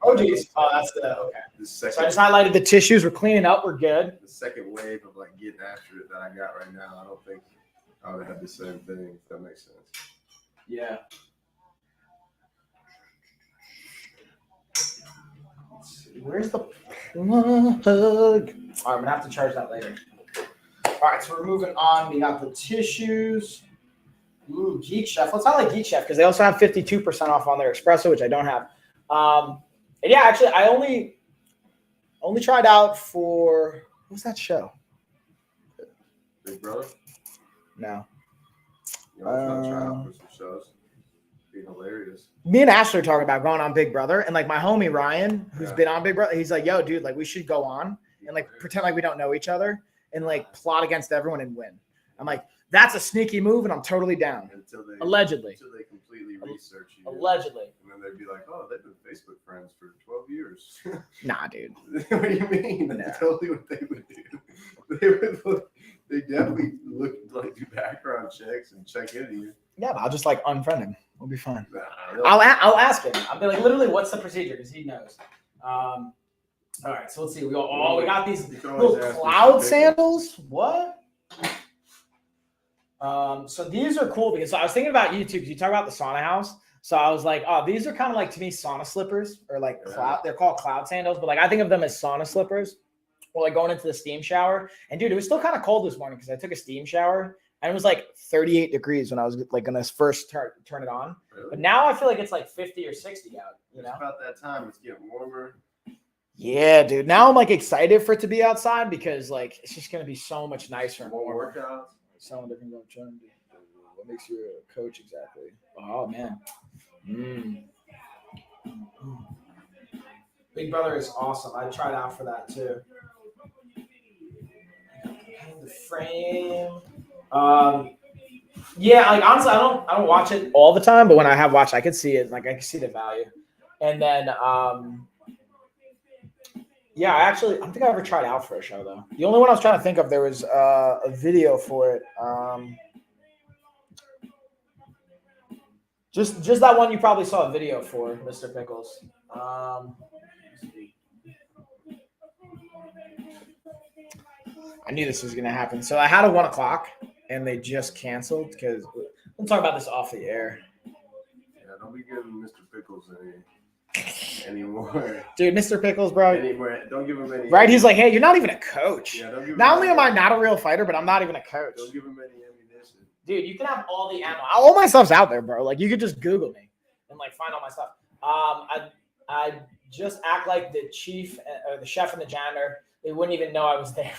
Oh, geez. Oh, that's the okay. The second, so I just highlighted the tissues. We're cleaning up. We're good. The second wave of like getting after it that I got right now, I don't think I would have the same thing. If that makes sense. Yeah. Where's the plug? All right, I'm gonna have to charge that later. All right, so we're moving on. We got the tissues. Ooh, Geek Chef. Let's highlight Geek Chef because they also have 52% off on their espresso, which I don't have. And yeah, actually, I only tried out for what was that show? Big Brother. No. You know, try out for some shows. Be hilarious. Me and Ashley are talking about going on Big Brother, and like my homie Ryan, who's been on Big Brother, he's like, "Yo, dude, like we should go on and like pretend like we don't know each other and like plot against everyone and win." I'm like, "That's a sneaky move, and I'm totally down." Allegedly. Until they completely research you. Allegedly. And then they'd be like, "Oh, they've been Facebook friends for 12 years." Nah, dude. What do you mean? That's totally what they would do. They definitely look like do background checks and check into you. Yeah, but I'll just like unfriend him. We'll be fine. Nah, I'll ask him. I'll be like, literally, what's the procedure? Because he knows. All right, so let's see. We got these little cloud sandals. What? So these are cool because I was thinking about you too, because you talk about the sauna house. So I was like, oh, these are kind of like to me sauna slippers or like cloud. They're called cloud sandals, but like I think of them as sauna slippers. Or like going into the steam shower. And dude, it was still kind of cold this morning because I took a steam shower and it was like 38 degrees when I was like gonna first turn it on. Really? But now I feel like it's like 50 or 60 out. You know, it's about that time. It's getting warmer. Yeah, dude. Now I'm like excited for it to be outside because like it's just gonna be so much nicer and more workouts. Someone different about trying to. What makes you a coach exactly? Oh man. Big Brother is awesome. I tried out for that too. The frame. Yeah, like honestly, I don't watch it all the time, but when I have watched, I could see it. Like I can see the value. And then yeah, I don't think I ever tried out for a show though. The only one I was trying to think of, there was a video for it. Just that one you probably saw a video for, Mr. Pickles. I knew this was gonna happen. So I had a 1 o'clock, and they just canceled because we'll talk about this off the air. Yeah, don't be giving Mr. Pickles anymore. Dude, Mr. Pickles, bro. Anymore. Don't give him any. Right? He's like, hey, you're not even a coach. Yeah, don't give not him only am I not a real fighter, but I'm not even a coach. Don't give him any ammunition. Dude, you can have all the ammo. All my stuff's out there, bro. Like you could just Google me and like find all my stuff. I just act like the chief or the chef and the janitor. They wouldn't even know I was there.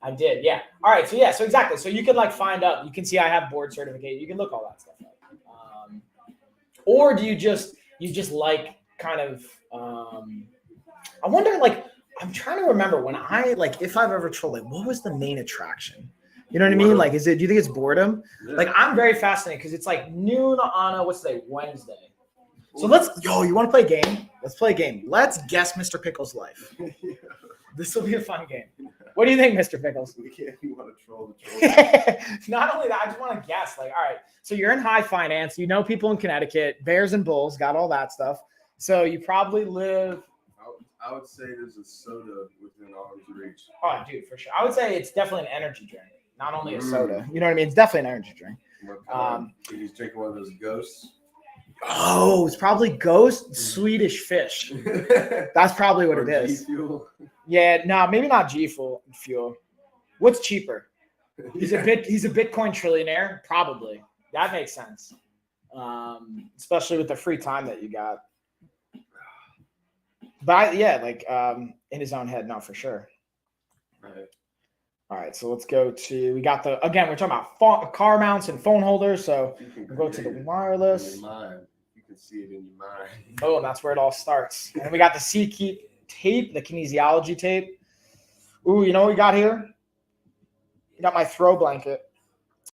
I did, yeah. All right, so exactly. So you can like find up. You can see I have board certificate. You can look all that stuff up. Or do you just like kind of? I wonder. Like I'm trying to remember when I like if I've ever trolled. Like what was the main attraction? You know what I mean? Like, do you think it's boredom? Yeah. Like, I'm very fascinated because it's like noon on what's today? Wednesday. So you want to play a game? Let's play a game. Let's guess Mr. Pickles' life. Yeah. This will be a fun game. What do you think, Mr. Pickles? You want to troll the troll. Not only that, I just want to guess. Like, all right, so you're in high finance. You know people in Connecticut, Bears and Bulls, got all that stuff. So you probably live. I would say there's a soda within arm's reach. Oh, dude, for sure. I would say it's definitely an energy drink. Not only a soda. You know what I mean? It's definitely an energy drink. He's drinking one of those Ghosts. Oh, it's probably Ghost Swedish Fish. That's probably what it is. G-Fuel. Yeah, no, maybe not G Fuel. What's cheaper? He's a Bitcoin trillionaire? Probably. That makes sense. Especially with the free time that you got. But in his own head, no, for sure. Right. All right, so let's go to, we're talking about car mounts and phone holders. So we'll go to the wireless. In your mind. You can see it in your mind. Oh, and that's where it all starts. And we got the SeatGeek tape, the kinesiology tape. Ooh, you know what we got here? We got my throw blanket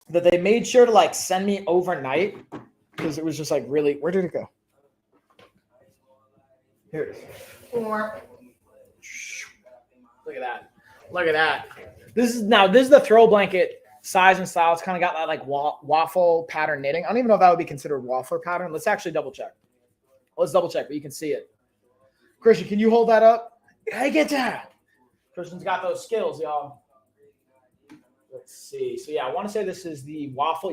that they made sure to like send me overnight because it was just like really, where did it go? Here it is. Look at that. Look at that. This is the throw blanket size and style. It's kind of got that like waffle pattern knitting. I don't even know if that would be considered waffle pattern. Let's actually double check. Let's double check, but you can see it. Christian, can you hold that up? Hey, get that. Christian's got those skills, y'all. Let's see. So yeah, I want to say this is the waffle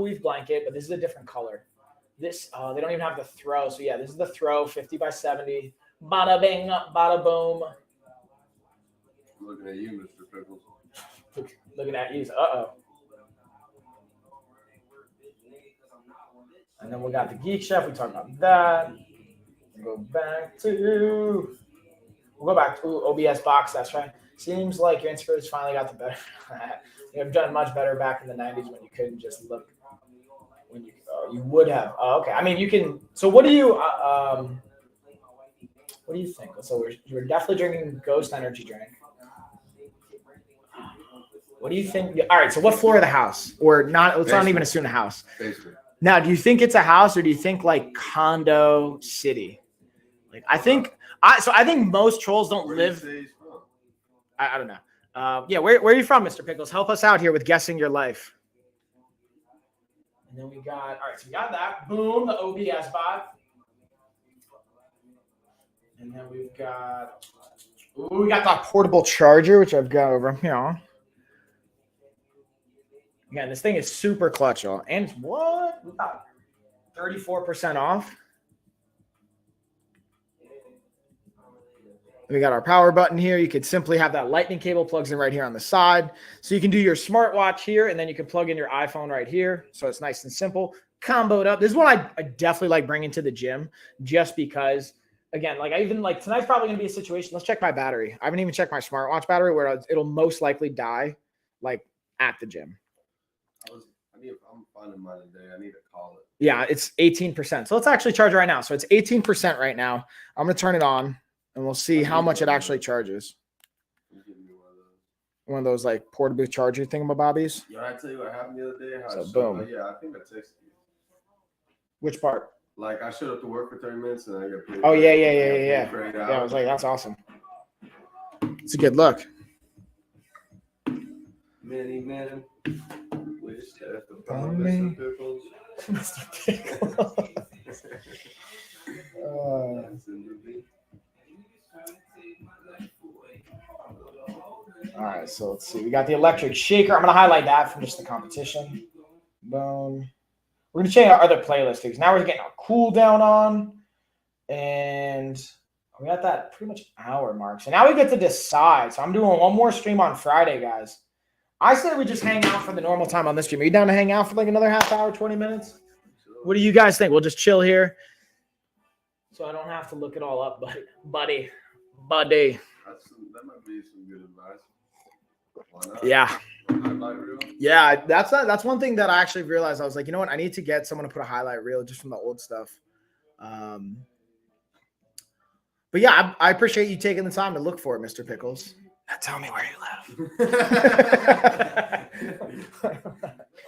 weave blanket, but this is a different color. This they don't even have the throw. So yeah, this is the throw 50 by 70. Bada bing, bada boom. I'm looking at you, Mr. Pickles. Looking at you. Uh-oh. And then we got the Geek Chef. We talked about that. We'll go back to OBS box. That's right. Seems like your Instagram's finally got the better. You've done much better back in the 90s when you couldn't just look. When you would have. Oh, okay. I mean, you can. So what do you think? So we're definitely drinking Ghost energy drink. What do you think? All right. So what floor of the house? Or not? Let's not even assume the house. Basically. Now, do you think it's a house or do you think like condo city? Like I think most trolls don't live. I don't know. Yeah, where are you from, Mr. Pickles? Help us out here with guessing your life. And then we got so we got that. Boom, the OBS bot. And then we got that portable charger, which I've got over here. Again, this thing is super clutch, y'all. And it's what? We got 34% off. We got our power button here. You could simply have that lightning cable plugs in right here on the side. So you can do your smartwatch here, and then you can plug in your iPhone right here. So it's nice and simple. Comboed up. This is one I definitely like bringing to the gym just because, again, like tonight's probably going to be a situation. Let's check my battery. I haven't even checked my smartwatch battery where it'll most likely die like at the gym. I'm finding mine today. I need to call it. Yeah, it's 18%. So let's actually charge it right now. So it's 18% right now. I'm going to turn it on, and we'll see how much it actually charges. one of those like portable charger thingamabobbies. Yo, I tell you what happened the other day. How So, I showed boom. up, yeah, I think I texted you. Which part? Like I showed up to work for 30 minutes and I got paid. Oh, yeah. For 8 Yeah, I was hours. like, that's awesome. It's a good look. Many men wish that the Bummy. Mr. Pickles. Mr. Pickles. That's in the beat. All right, so let's see. We got the electric shaker. I'm going to highlight that from just the competition. Boom. We're going to change our other playlist because now we're getting our cool down on. And we got that pretty much hour mark. So now we get to decide. So I'm doing one more stream on Friday, guys. I said we just hang out for the normal time on this stream. Are you down to hang out for like another half hour, 20 minutes? What do you guys think? We'll just chill here. So I don't have to look it all up, buddy. That might be some good advice. Why not? Yeah. Highlight reel? Yeah, that's one thing that I actually realized. I was like, you know what? I need to get someone to put a highlight reel just from the old stuff. But yeah, I appreciate you taking the time to look for it, Mr. Pickles. Now tell me where you live.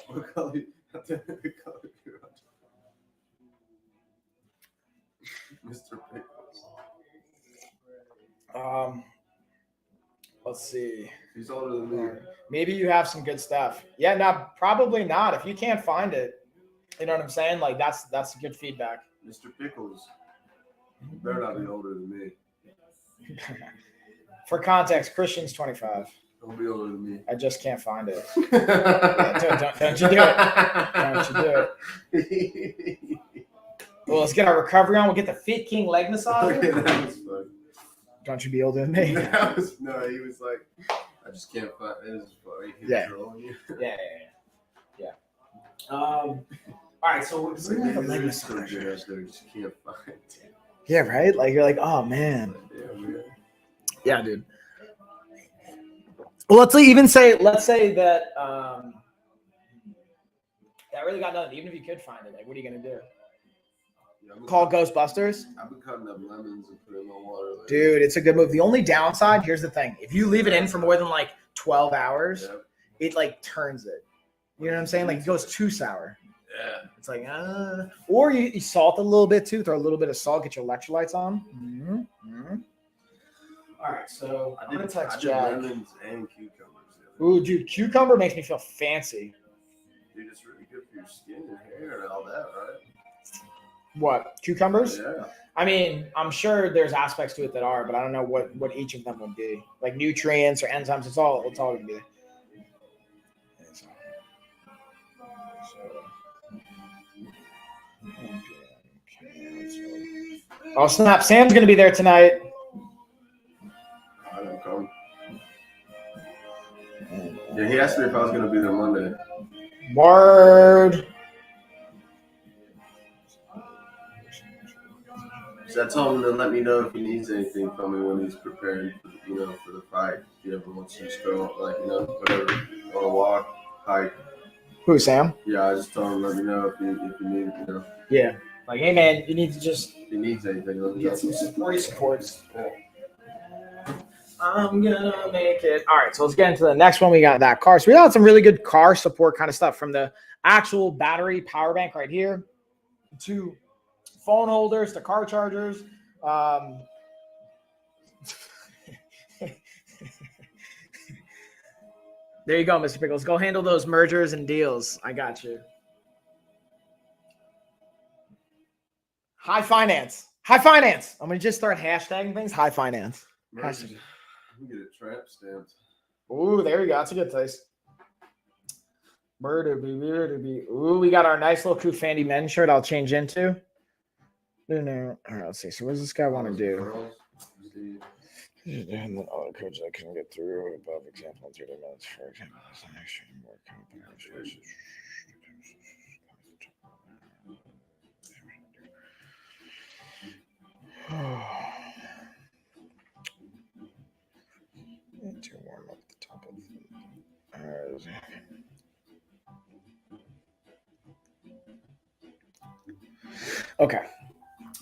What color? Mr. Pickles. Let's see. He's older than me. Maybe you have some good stuff. Yeah, no, probably not. If you can't find it, you know what I'm saying? Like that's good feedback. Mr. Pickles. You better not be older than me. For context, Christian's 25. Don't be older than me. I just can't find it. Don't you do it. Don't you do it. Well, let's get our recovery on. We'll get the Fit King leg massage. Okay, that was fun. Don't you be older than me. He was like, I just can't find it. It was funny. He was Yeah. trolling you. Yeah. All right, so It's we're like, gonna have a leg maybe there's some massage. good out there you just can't find. Yeah, right? Like you're like, oh man. Yeah, weird. Yeah, dude. Well, let's say that that really got nothing. Even if you could find it, like, what are you gonna do? Yeah, I've been Call cutting- Ghostbusters? I've been cutting up lemons and putting them in water. Like, Dude, it's a good move. The only downside, here's the thing: if you leave it in for more than like 12 hours, Yeah. it like turns it. You know what I'm saying? Like it goes too sour. Yeah. It's like, or you salt it a little bit too. Throw a little bit of salt, get your electrolytes on. Mm-hmm. All right, so I'm gonna text I did Jack. lemons and cucumbers. Ooh, dude, cucumber makes me feel fancy. Dude, it's really good for your skin and hair and all that, right? What, cucumbers? Yeah. I mean, I'm sure there's aspects to it that are, but I don't know what each of them would be. Like nutrients or enzymes, it's all gonna be there. Oh snap! Sam's gonna be there tonight. I don't come. Yeah, he asked me if I was going to be there Monday. Word. So I told him to let me know if he needs anything from me when he's preparing, for the fight. If he ever wants to just go, whatever, on a walk, hike. Who, Sam? Yeah, I just told him let me know if you need, Yeah. Like, hey man, you need to just if he needs anything. Let me know. get some supports. I'm gonna make it. All right, so let's get into the next one. We got that car. So we got some really good car support kind of stuff, from the actual battery power bank right here to phone holders to car chargers. There you go, Mr. Pickles. Go handle those mergers and deals. I got you. High finance. High finance. I'm gonna just start hashtagging things. High finance. Mercy. You get it tramp stamped. Ooh, there we go. That's a good place. Murder-be. Ooh, we got our nice little Kufandy Men shirt I'll change into. No. All right, let's see. So what does this guy want to do? Girls, see. And then all the codes I can get through. Above example in 30 minutes, for example. That's an extra more complicated. To warm up the top of okay.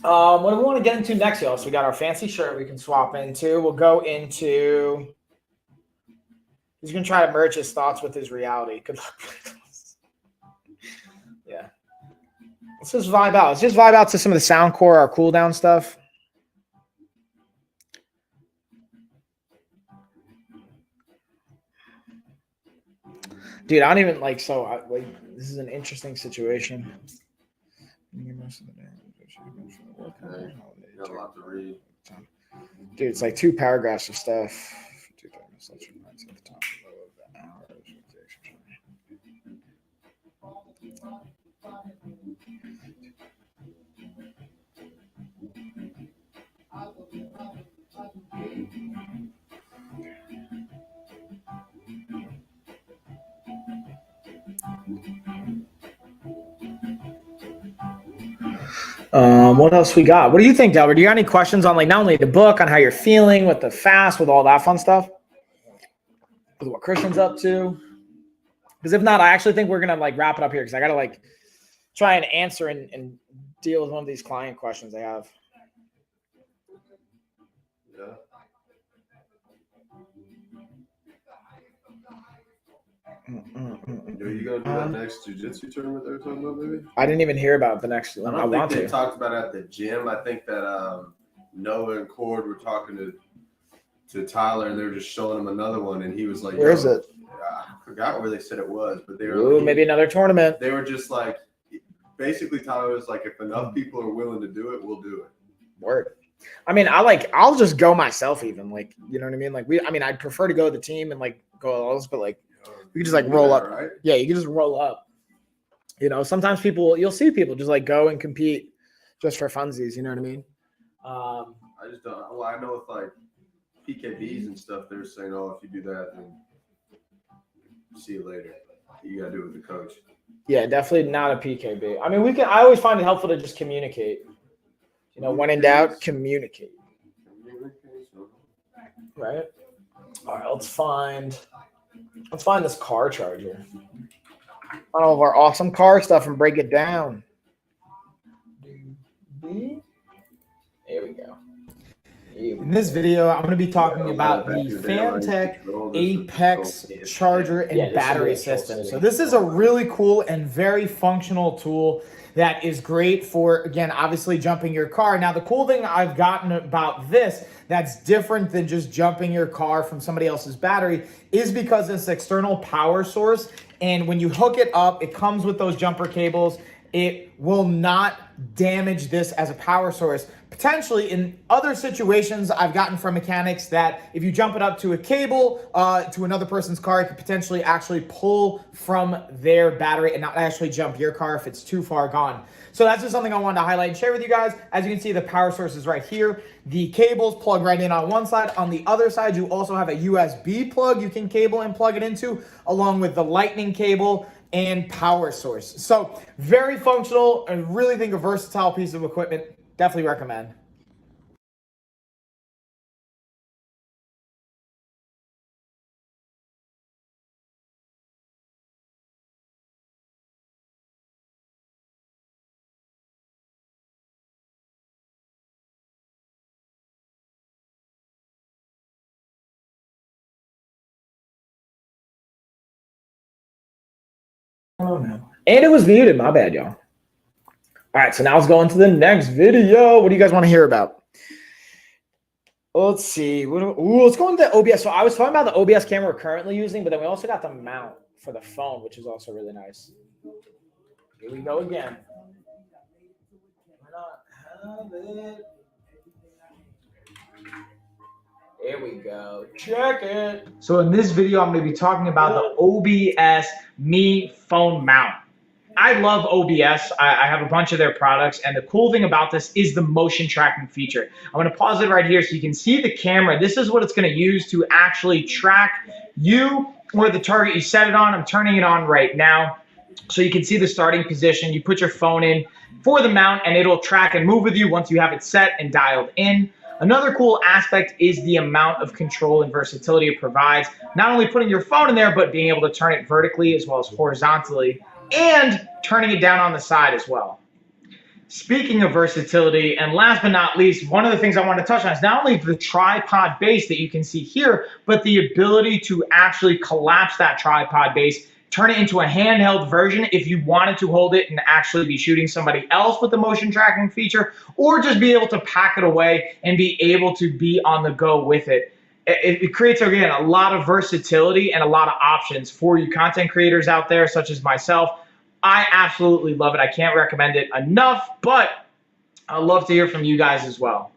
What do we want to get into next, y'all? So we got our fancy shirt we can swap into. We'll go into He's gonna try to merge his thoughts with his reality. Good luck. Yeah. Let's just vibe out. Let's just vibe out to some of the Soundcore, our cooldown stuff. Dude, I don't even like. So, this is an interesting situation. Got a lot to read. Dude, it's like 2 paragraphs of stuff. What else we got? What do you think, Delbert? Do you got any questions on like not only the book, on how you're feeling with the fast, with all that fun stuff? With what Christian's up to? Because if not, I actually think we're gonna like wrap it up here because I gotta like try and answer and deal with one of these client questions I have. Yeah. Are you gonna do that next jiu-jitsu tournament they were talking about, maybe? I didn't even hear about the next one. I want they to. talked about it at the gym. I think that Noah and Cord were talking to Tyler, and they were just showing him another one, and he was like, Where is it? I forgot where they said it was, but they were. Ooh, maybe another tournament. They were just like, basically, Tyler was like, if enough people are willing to do it, we'll do it. Word. I mean, I'll just go myself, even like, you know what I mean? Like I'd prefer to go with the team and like go else, but like. You can just like roll up. Right? Yeah, you can just roll up. You know, sometimes you'll see people just like go and compete just for funsies. You know what I mean? I just don't. Well, I know with like PKBs and stuff, they're saying, "Oh, if you do that, then see you later." You gotta do it with the coach. Yeah, definitely not a PKB. I mean, I always find it helpful to just communicate. You know, when in doubt, communicate. Right. All right. Let's find this car charger. All of our awesome car stuff and break it down. There we go. In this video, I'm going to be talking about the Phanteks Apex charger and battery system. So this is a really cool and very functional tool that is great for, again, obviously jumping your car. Now, the cool thing I've gotten about this that's different than just jumping your car from somebody else's battery is because it's external power source. And when you hook it up, it comes with those jumper cables. It will not damage this as a power source. Potentially in other situations, I've gotten from mechanics that if you jump it up to a cable to another person's car, it could potentially actually pull from their battery and not actually jump your car if it's too far gone. So that's just something I wanted to highlight and share with you guys. As you can see, the power source is right here. The cables plug right in on one side. On the other side, you also have a USB plug you can cable and plug it into, along with the lightning cable and power source. So very functional. I really think a versatile piece of equipment. Definitely recommend. Oh no. And it was muted. My bad, y'all. All right, so now let's go into the next video. What do you guys want to hear about? Let's see. Let's go into OBS. So I was talking about the OBS camera we're currently using, but then we also got the mount for the phone, which is also really nice. Here we go again. Why not have it? There we go. Check it. So in this video, I'm going to be talking about the OBS Me phone mount. I love OBS. I have a bunch of their products, and the cool thing about this is the motion tracking feature. I'm going to pause it right here so you can see the camera. This is what it's going to use to actually track you or the target you set it on. I'm turning it on right now so you can see the starting position. You put your phone in for the mount, and it'll track and move with you once you have it set and dialed in. Another cool aspect is the amount of control and versatility it provides. Not only putting your phone in there, but being able to turn it vertically as well as horizontally, and turning it down on the side as well. Speaking of versatility, and last but not least, one of the things I want to touch on is not only the tripod base that you can see here, but the ability to actually collapse that tripod base, turn it into a handheld version if you wanted to hold it and actually be shooting somebody else with the motion tracking feature, or just be able to pack it away and be able to be on the go with it. It creates, again, a lot of versatility and a lot of options for you content creators out there, such as myself. I absolutely love it. I can't recommend it enough, but I'd love to hear from you guys as well.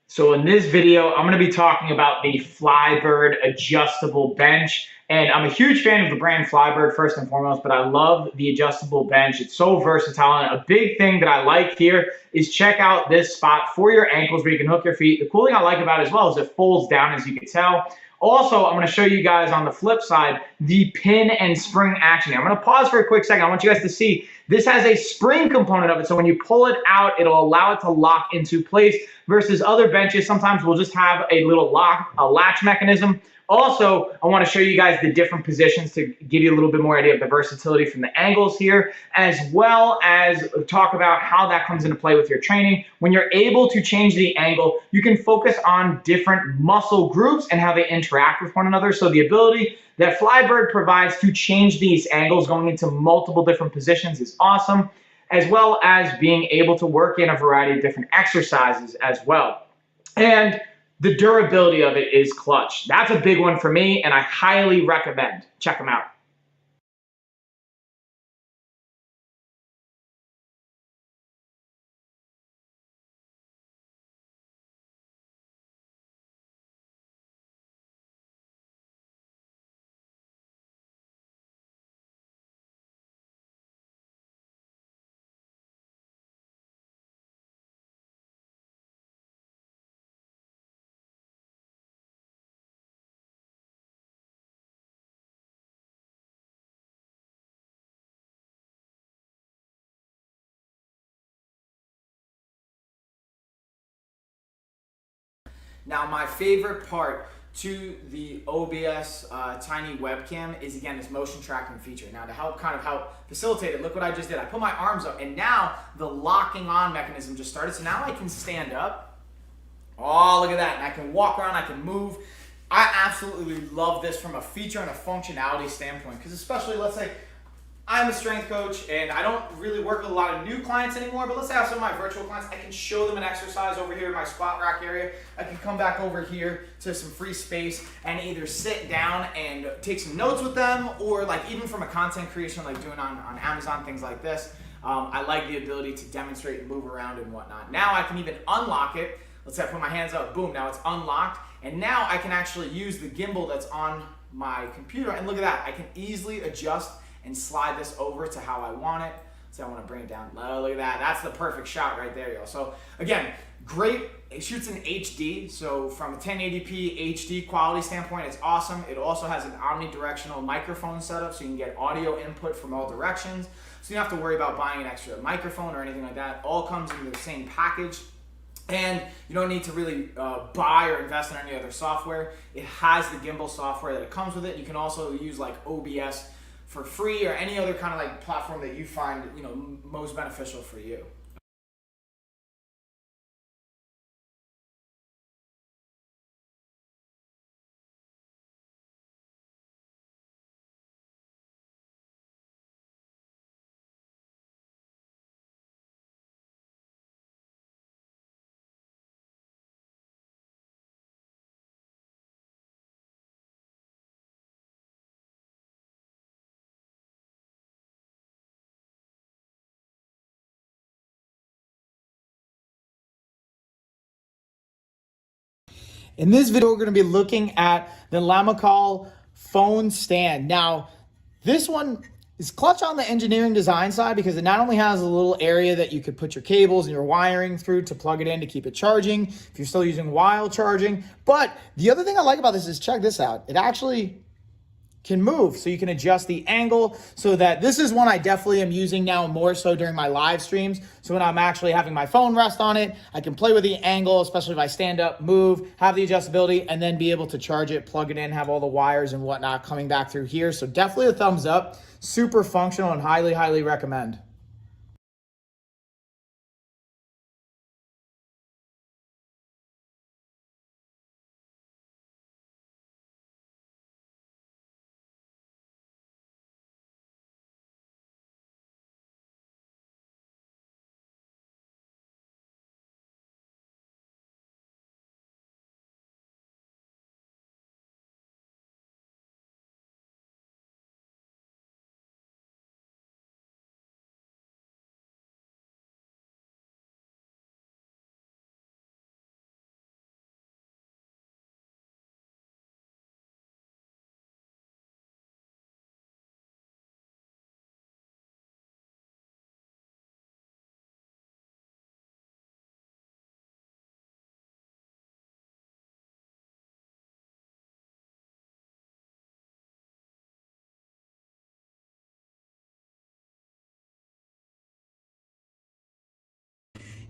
So in this video, I'm going to be talking about the Flybird adjustable bench. And I'm a huge fan of the brand Flybird first and foremost, but I love the adjustable bench. It's so versatile. And a big thing that I like here is check out this spot for your ankles where you can hook your feet. The cool thing I like about it as well is it folds down, as you can tell. Also, I'm going to show you guys on the flip side the pin and spring action. I'm going to pause for a quick second. I want you guys to see this has a spring component of it. So when you pull it out, it'll allow it to lock into place versus other benches. Sometimes we'll just have a little lock, a latch mechanism. Also, I want to show you guys the different positions to give you a little bit more idea of the versatility from the angles here, as well as talk about how that comes into play with your training. When you're able to change the angle, you can focus on different muscle groups and how they interact with one another. So the ability that Flybird provides to change these angles going into multiple different positions is awesome, as well as being able to work in a variety of different exercises as well. And the durability of it is clutch. That's a big one for me, and I highly recommend. Check them out. Now, my favorite part to the OBS tiny webcam is, again, this motion tracking feature. Now, to help facilitate it, look what I just did. I put my arms up, and now the locking on mechanism just started. So now I can stand up. Oh, look at that. And I can walk around, I can move. I absolutely love this from a feature and a functionality standpoint, because especially, let's say, I'm a strength coach and I don't really work with a lot of new clients anymore, but let's say I have some of my virtual clients. I can show them an exercise over here in my squat rack area. I can come back over here to some free space and either sit down and take some notes with them, or like even from a content creation, like doing on Amazon, things like this. I like the ability to demonstrate and move around and whatnot. Now I can even unlock it. Let's say I put my hands up, boom, now it's unlocked. And now I can actually use the gimbal that's on my computer, and look at that. I can easily adjust and slide this over to how I want it. So I want to bring it down low. Look at that. That's the perfect shot right there, y'all. So again, great. It shoots in HD. So from a 1080p HD quality standpoint, it's awesome. It also has an omnidirectional microphone setup, so you can get audio input from all directions. So you don't have to worry about buying an extra microphone or anything like that. All comes in the same package. And you don't need to really buy or invest in any other software. It has the gimbal software that it comes with it. You can also use like OBS for free, or any other kind of like platform that you find, you know, most beneficial for you. In this video, we're going to be looking at the Lamicall phone stand. Now, this one is clutch on the engineering design side because it not only has a little area that you could put your cables and your wiring through to plug it in to keep it charging if you're still using while charging, but the other thing I like about this is, check this out. It actually can move. So you can adjust the angle so that this is one I definitely am using now more so during my live streams. So when I'm actually having my phone rest on it, I can play with the angle, especially if I stand up, move, have the adjustability, and then be able to charge it, plug it in, have all the wires and whatnot coming back through here. So definitely a thumbs up, super functional and highly, highly recommend.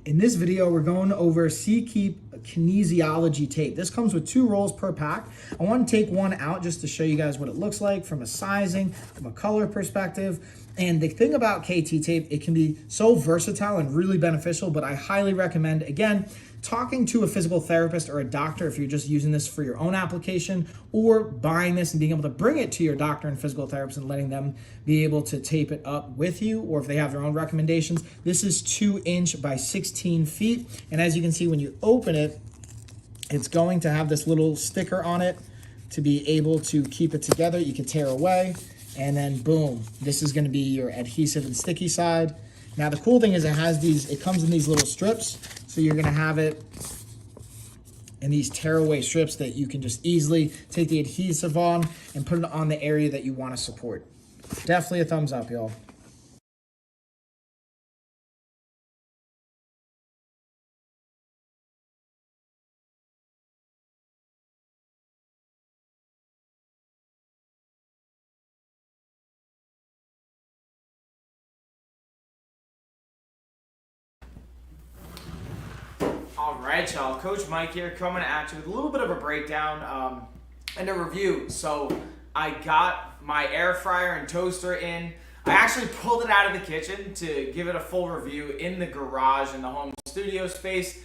In this video, we're going over SeaKeep kinesiology tape. This comes with 2 rolls per pack. I want to take one out just to show you guys what it looks like from a sizing, from a color perspective. And the thing about KT tape, it can be so versatile and really beneficial, but I highly recommend, again, talking to a physical therapist or a doctor if you're just using this for your own application, or buying this and being able to bring it to your doctor and physical therapist and letting them be able to tape it up with you, or if they have their own recommendations. This is 2" by 16 feet. And as you can see, when you open it, it's going to have this little sticker on it to be able to keep it together. You can tear away, and then boom, this is going to be your adhesive and sticky side. Now the cool thing is it comes in these little strips, so you're going to have it in these tearaway strips that you can just easily take the adhesive on and put it on the area that you want to support. Definitely a thumbs up, y'all. All right, y'all. Coach Mike here, coming at you with a little bit of a breakdown and a review. So I got my air fryer and toaster in. I actually pulled it out of the kitchen to give it a full review in the garage in the home studio space.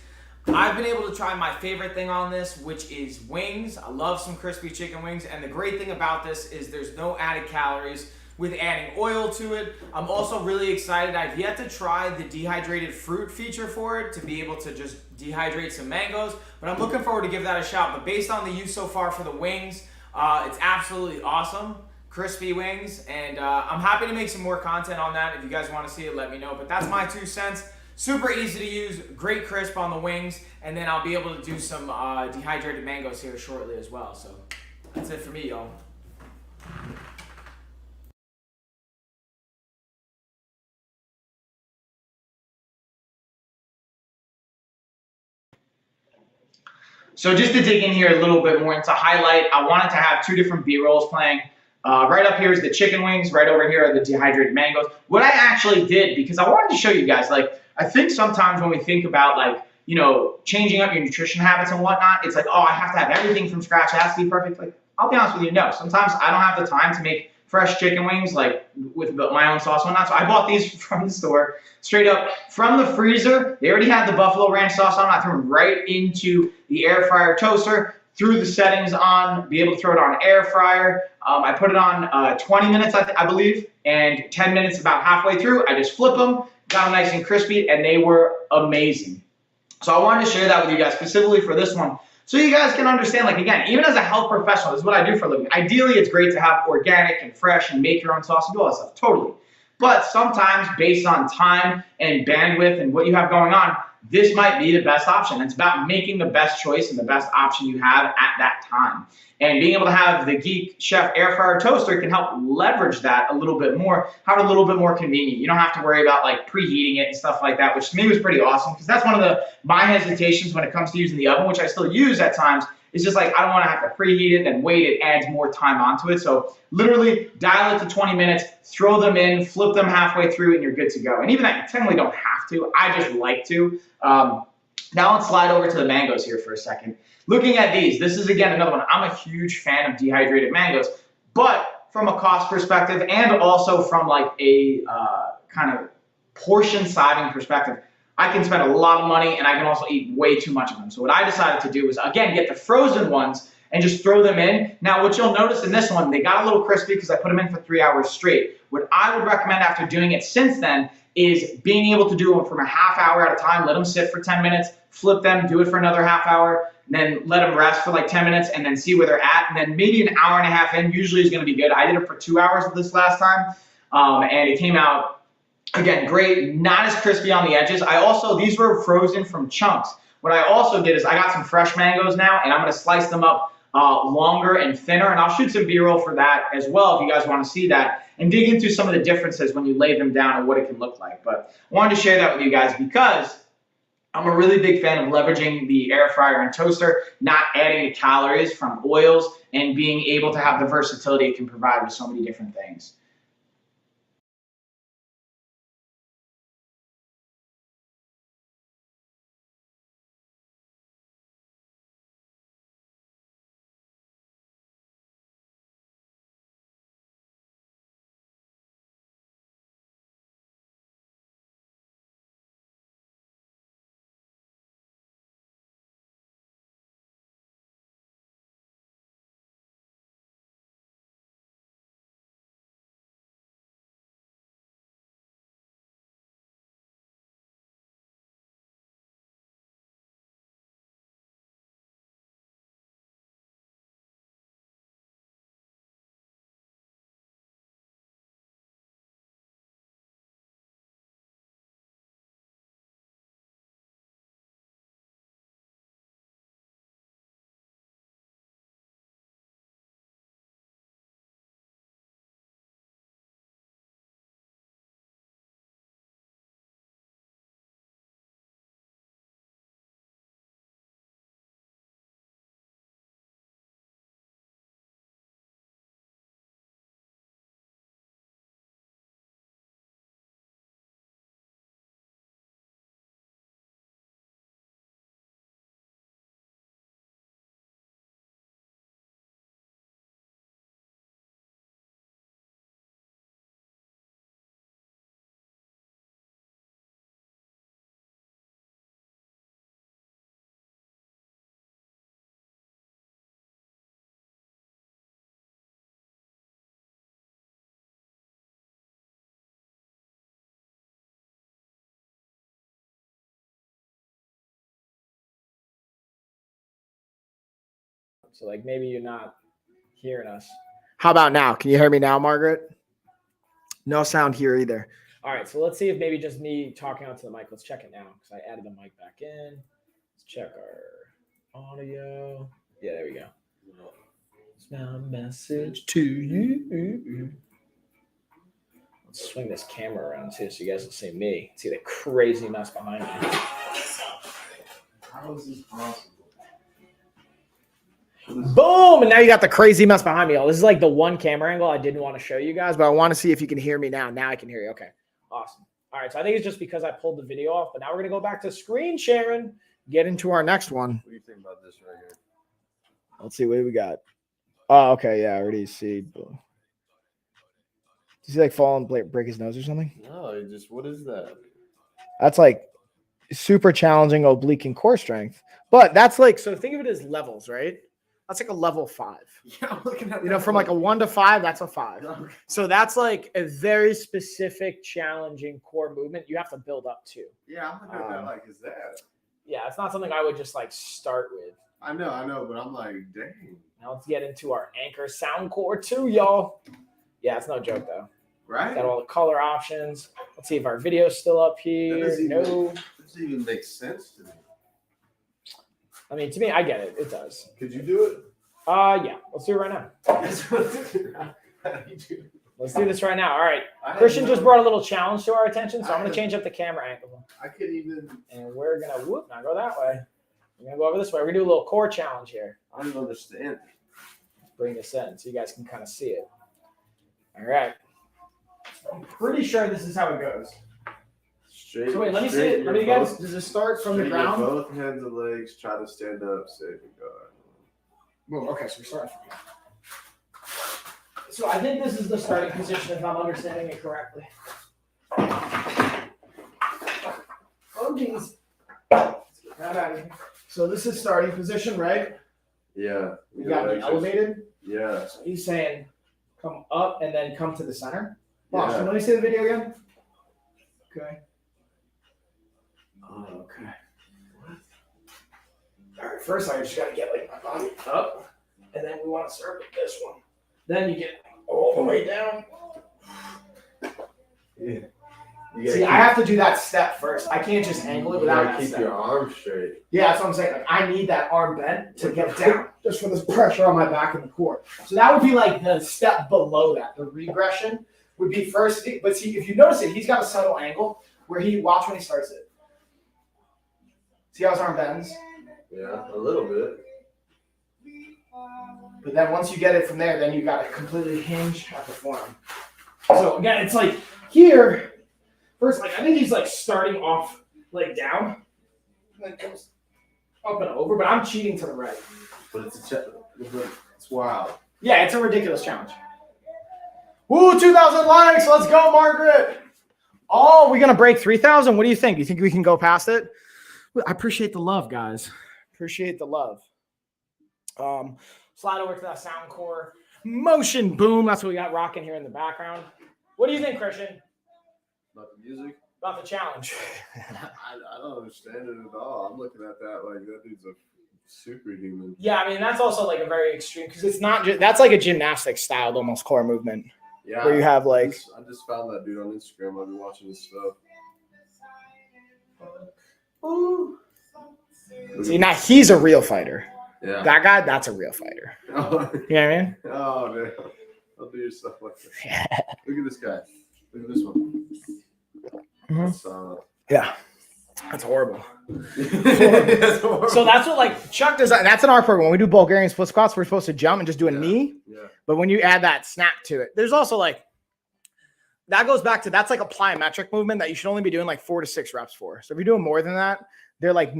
I've been able to try my favorite thing on this, which is wings. I love some crispy chicken wings, and the great thing about this is there's no added calories with adding oil to it. I'm also really excited. I've yet to try the dehydrated fruit feature for it to be able to just dehydrate some mangoes, but I'm looking forward to give that a shot. But based on the use so far for the wings, it's absolutely awesome. Crispy wings, and I'm happy to make some more content on that. If you guys want to see it, let me know. But that's my 2 cents. Super easy to use, great crisp on the wings, and then I'll be able to do some dehydrated mangoes here shortly as well. So that's it for me, y'all. So just to dig in here a little bit more and to highlight, I wanted to have 2 different B-rolls playing. Right up here is the chicken wings. Right over here are the dehydrated mangoes. What I actually did, because I wanted to show you guys, like, I think sometimes when we think about, like, you know, changing up your nutrition habits and whatnot, it's like, oh, I have to have everything from scratch. It has to be perfect. Like, I'll be honest with you, no. Sometimes I don't have the time to make fresh chicken wings, like with my own sauce and whatnot. So I bought these from the store, straight up from the freezer. They already had the buffalo ranch sauce on. I threw them right into the air fryer toaster, threw the settings on, be able to throw it on air fryer. I put it on 20 minutes, I believe, and 10 minutes about halfway through. I just flip them, got them nice and crispy, and they were amazing. So I wanted to share that with you guys specifically for this one, so you guys can understand, like, again, even as a health professional, this is what I do for a living. Ideally, it's great to have organic and fresh and make your own sauce and do all that stuff, totally. But sometimes, based on time and bandwidth and what you have going on, this might be the best option. It's about making the best choice and the best option you have at that time. And being able to have the Geek Chef air fryer toaster can help leverage that a little bit more, have it a little bit more convenient. You don't have to worry about, like, preheating it and stuff like that, which to me was pretty awesome, because that's one of my hesitations when it comes to using the oven, which I still use at times, it's just like I don't want to have to preheat it and wait. It adds more time onto it. So literally dial it to 20 minutes, throw them in, flip them halfway through, and you're good to go. And even that, you technically don't have to. I just like to. Now let's slide over to the mangoes here for a second. Looking at these, this is again another one. I'm a huge fan of dehydrated mangoes, but from a cost perspective and also from like a kind of portion sizing perspective, I can spend a lot of money and I can also eat way too much of them. So what I decided to do was, again, get the frozen ones and just throw them in. Now, what you'll notice in this one, they got a little crispy because I put them in for 3 hours straight. What I would recommend after doing it since then is being able to do them from a half hour at a time, let them sit for 10 minutes, flip them, do it for another half hour, then let them rest for like 10 minutes and then see where they're at. And then maybe an hour and a half in usually is going to be good. I did it for 2 hours this last time, and it came out, again, great, not as crispy on the edges. These were frozen from chunks. What I also did is I got some fresh mangoes now, and I'm going to slice them up longer and thinner, and I'll shoot some B-roll for that as well if you guys want to see that and dig into some of the differences when you lay them down and what it can look like. But I wanted to share that with you guys because I'm a really big fan of leveraging the air fryer and toaster, not adding the calories from oils, and being able to have the versatility it can provide with so many different things. So like maybe you're not hearing us. How about now? Can you hear me now, Margaret? No sound here either. All right, so let's see if maybe just me talking out to the mic. Let's check it now because I added the mic back in. Let's check our audio. Yeah, there we go. It's my message to you. Let's swing this camera around too so you guys can see me. See the crazy mess behind me. How is this possible? Boom! And now you got the crazy mess behind me. This is like the one camera angle I didn't want to show you guys, but I want to see if you can hear me now. Now I can hear you. Okay. Awesome. All right. So I think it's just because I pulled the video off, but now we're going to go back to screen sharing, get into our next one. What do you think about this right here? Let's see. What do we got? Oh, okay. Yeah. I already see. Does he like fall and break his nose or something? No, what is that? That's like super challenging oblique and core strength. But that's like, so think of it as levels, right? That's like a level 5. Yeah, I'm looking at from like a 1 to 5, that's a 5. Okay. So that's like a very specific, challenging core movement you have to build up to. Yeah, I'm looking at that like, is that? Yeah, it's not something I would just like start with. I know, but I'm like, dang. Now let's get into our Anchor Sound Core 2, y'all. Yeah, it's no joke though. Right? Got all the color options. Let's see if our video's still up here. That doesn't even make sense to me. I mean, to me, I get it. It does. Could you do it? Yeah. Let's do it right now. Let's do this right now. All right. Christian just brought a little challenge to our attention, so I'm going to change up the camera angle. I couldn't even. And we're going to, not go that way. We're gonna go over this way. We're gonna do a little core challenge here. I don't understand. Bring this in so you guys can kind of see it. All right. I'm pretty sure this is how it goes. Straight. So wait, let me see straight it. Let your me guys. both- Does it start from the straight your ground? Both hands and legs. Try to stand up. Safe and guard. Boom. Okay, so we're starting from here. So I think this is the starting position if I'm understanding it correctly. Oh geez. Let's get that out of here. So this is starting position, right? Yeah. You got me legs are- elevated. Yeah. So he's saying come up and then come to the center. Boss, Yeah. let me see the video again. Okay. Oh, okay. All right, first I just gotta get like my body up, and then we want to start with this one. Then you get all the way down. Yeah. See, I have to do that step first. I can't just angle it without that keep step. your arms straight. Yeah, that's what I'm saying. Like, I need that arm bent to get down, just for this pressure on my back and the core. So that would be like the step below that. The regression would be first. But see, if you notice it, he's got a subtle angle where watch when he starts it. See how his arm bends? Yeah, a little bit. But then once you get it from there, then you got to completely hinge at the forearm. So again, it's like here, first, like I think he's like starting off like down, and then comes up and over. But I'm cheating to the right. But it's wild. Yeah, it's a ridiculous challenge. Woo, 2,000 likes. Let's go, Margaret. Oh, we're gonna break 3,000. What do you think? You think we can go past it? I appreciate the love, guys. Appreciate the love. Slide over to that sound core. Motion boom. That's what we got rocking here in the background. What do you think, Christian, About the music? about the challenge? I don't understand it at all. I'm looking at that like that dude's a superhuman. Yeah, I mean that's also like a very extreme because it's not just that's like a gymnastic styled almost core movement Yeah. where you have like I just found that dude on Instagram. I've been watching his stuff. ooh. See, now he's a real fighter. Yeah. That guy, that's a real fighter. Oh, You know what I mean? oh man. Don't do your stuff like that. Look at this guy. Look at this one. Mhm. That's, Yeah. That's horrible. That's horrible. So that's what like Chuck does. That's in our program. When we do Bulgarian split squats, we're supposed to jump and just do a Yeah. knee. Yeah. But when you add that snap to it, there's also like that goes back to that's like a plyometric movement that you should only be doing like 4 to 6 reps for. So if you're doing more than that, they're like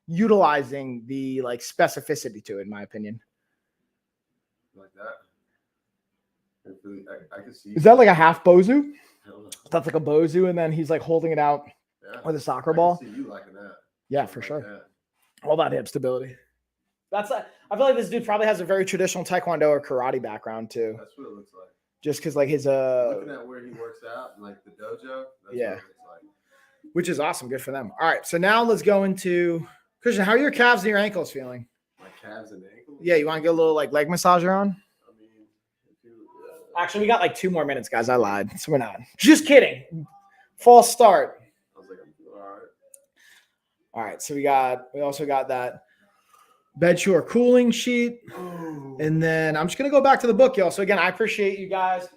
utilizing the like specificity to it, in my opinion. Like that. I can see. Is that like a half bozu? I don't know. That's like a bozu, and then he's like holding it out Yeah. with a soccer I can ball. see you liking that. Yeah, for Like sure. that. All that hip stability. That's I feel like this dude probably has a very traditional taekwondo or karate background too. That's what it looks like. Just because like his Looking at where he works out and like the dojo. That's Yeah. What it looks like. which is awesome. Good for them. All right, so now let's go into Christian. How are your calves and your ankles feeling? My calves and ankles. Yeah, you want to get a little like leg massager on? I mean, if you, Actually, we got like 2 more minutes, guys. I lied, so we're not. Just kidding. False start. I was like, I'm all right. All right, so we also got that Bedshore cooling sheet. And then I'm just gonna go back to the book, y'all. So again, I appreciate you guys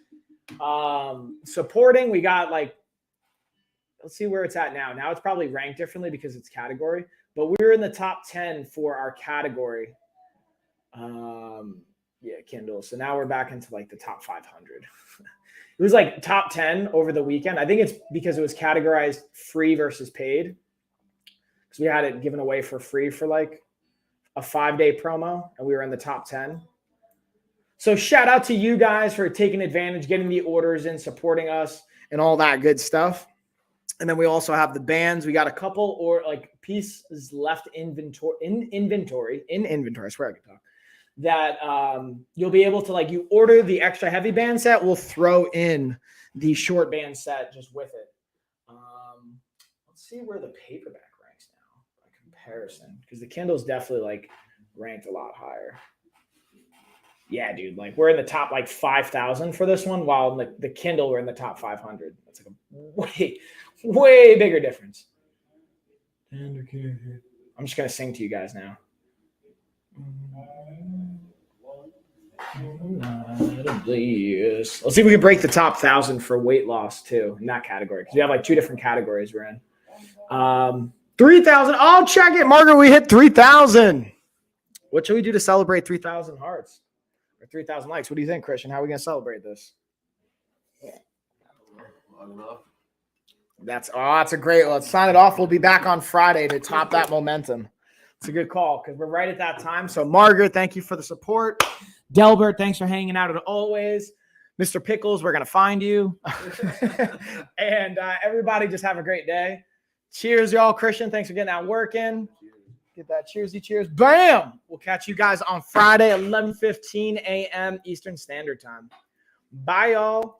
supporting. We got like, let's see where it's at now. Now it's probably ranked differently because it's category, but we were in the top 10 for our category. Yeah, Kindle. So now we're back into like the top 500. It was like top 10 over the weekend. I think it's because it was categorized free versus paid. Because we had it given away for free for like a 5-day promo, and we were in the top 10. So shout out to you guys for taking advantage, getting the orders in, supporting us, and all that good stuff. And then we also have the bands. We got a couple or like pieces left in inventory. I swear I can talk. That you'll be able to like you order the extra heavy band set. We'll throw in the short band set just with it. Let's see where the paperback ranks now by comparison, because the Kindle's definitely like ranked a lot higher. Yeah, dude, like we're in the top like 5,000 for this one, while the Kindle we're in the top 500. That's like a way bigger difference. I'm just gonna sing to you guys now. Let's see if we can break the top 1,000 for weight loss too in that category, because we have like 2 different categories we're in. 3,000. Oh, check it, Margaret. We hit 3,000. What should we do to celebrate 3,000 hearts or 3,000 likes? What do you think, Christian? How are we gonna celebrate this? That's a great. Let's sign it off. We'll be back on Friday to top that momentum. It's a good call because we're right at that time. So, Margaret, thank you for the support. Delbert, thanks for hanging out as always. Mr. Pickles, we're gonna find you. And everybody, just have a great day. Cheers, y'all. Christian, thanks for getting out working. Get that cheersy cheers. Bam! We'll catch you guys on Friday, 11:15 a.m. Eastern Standard Time. Bye, y'all.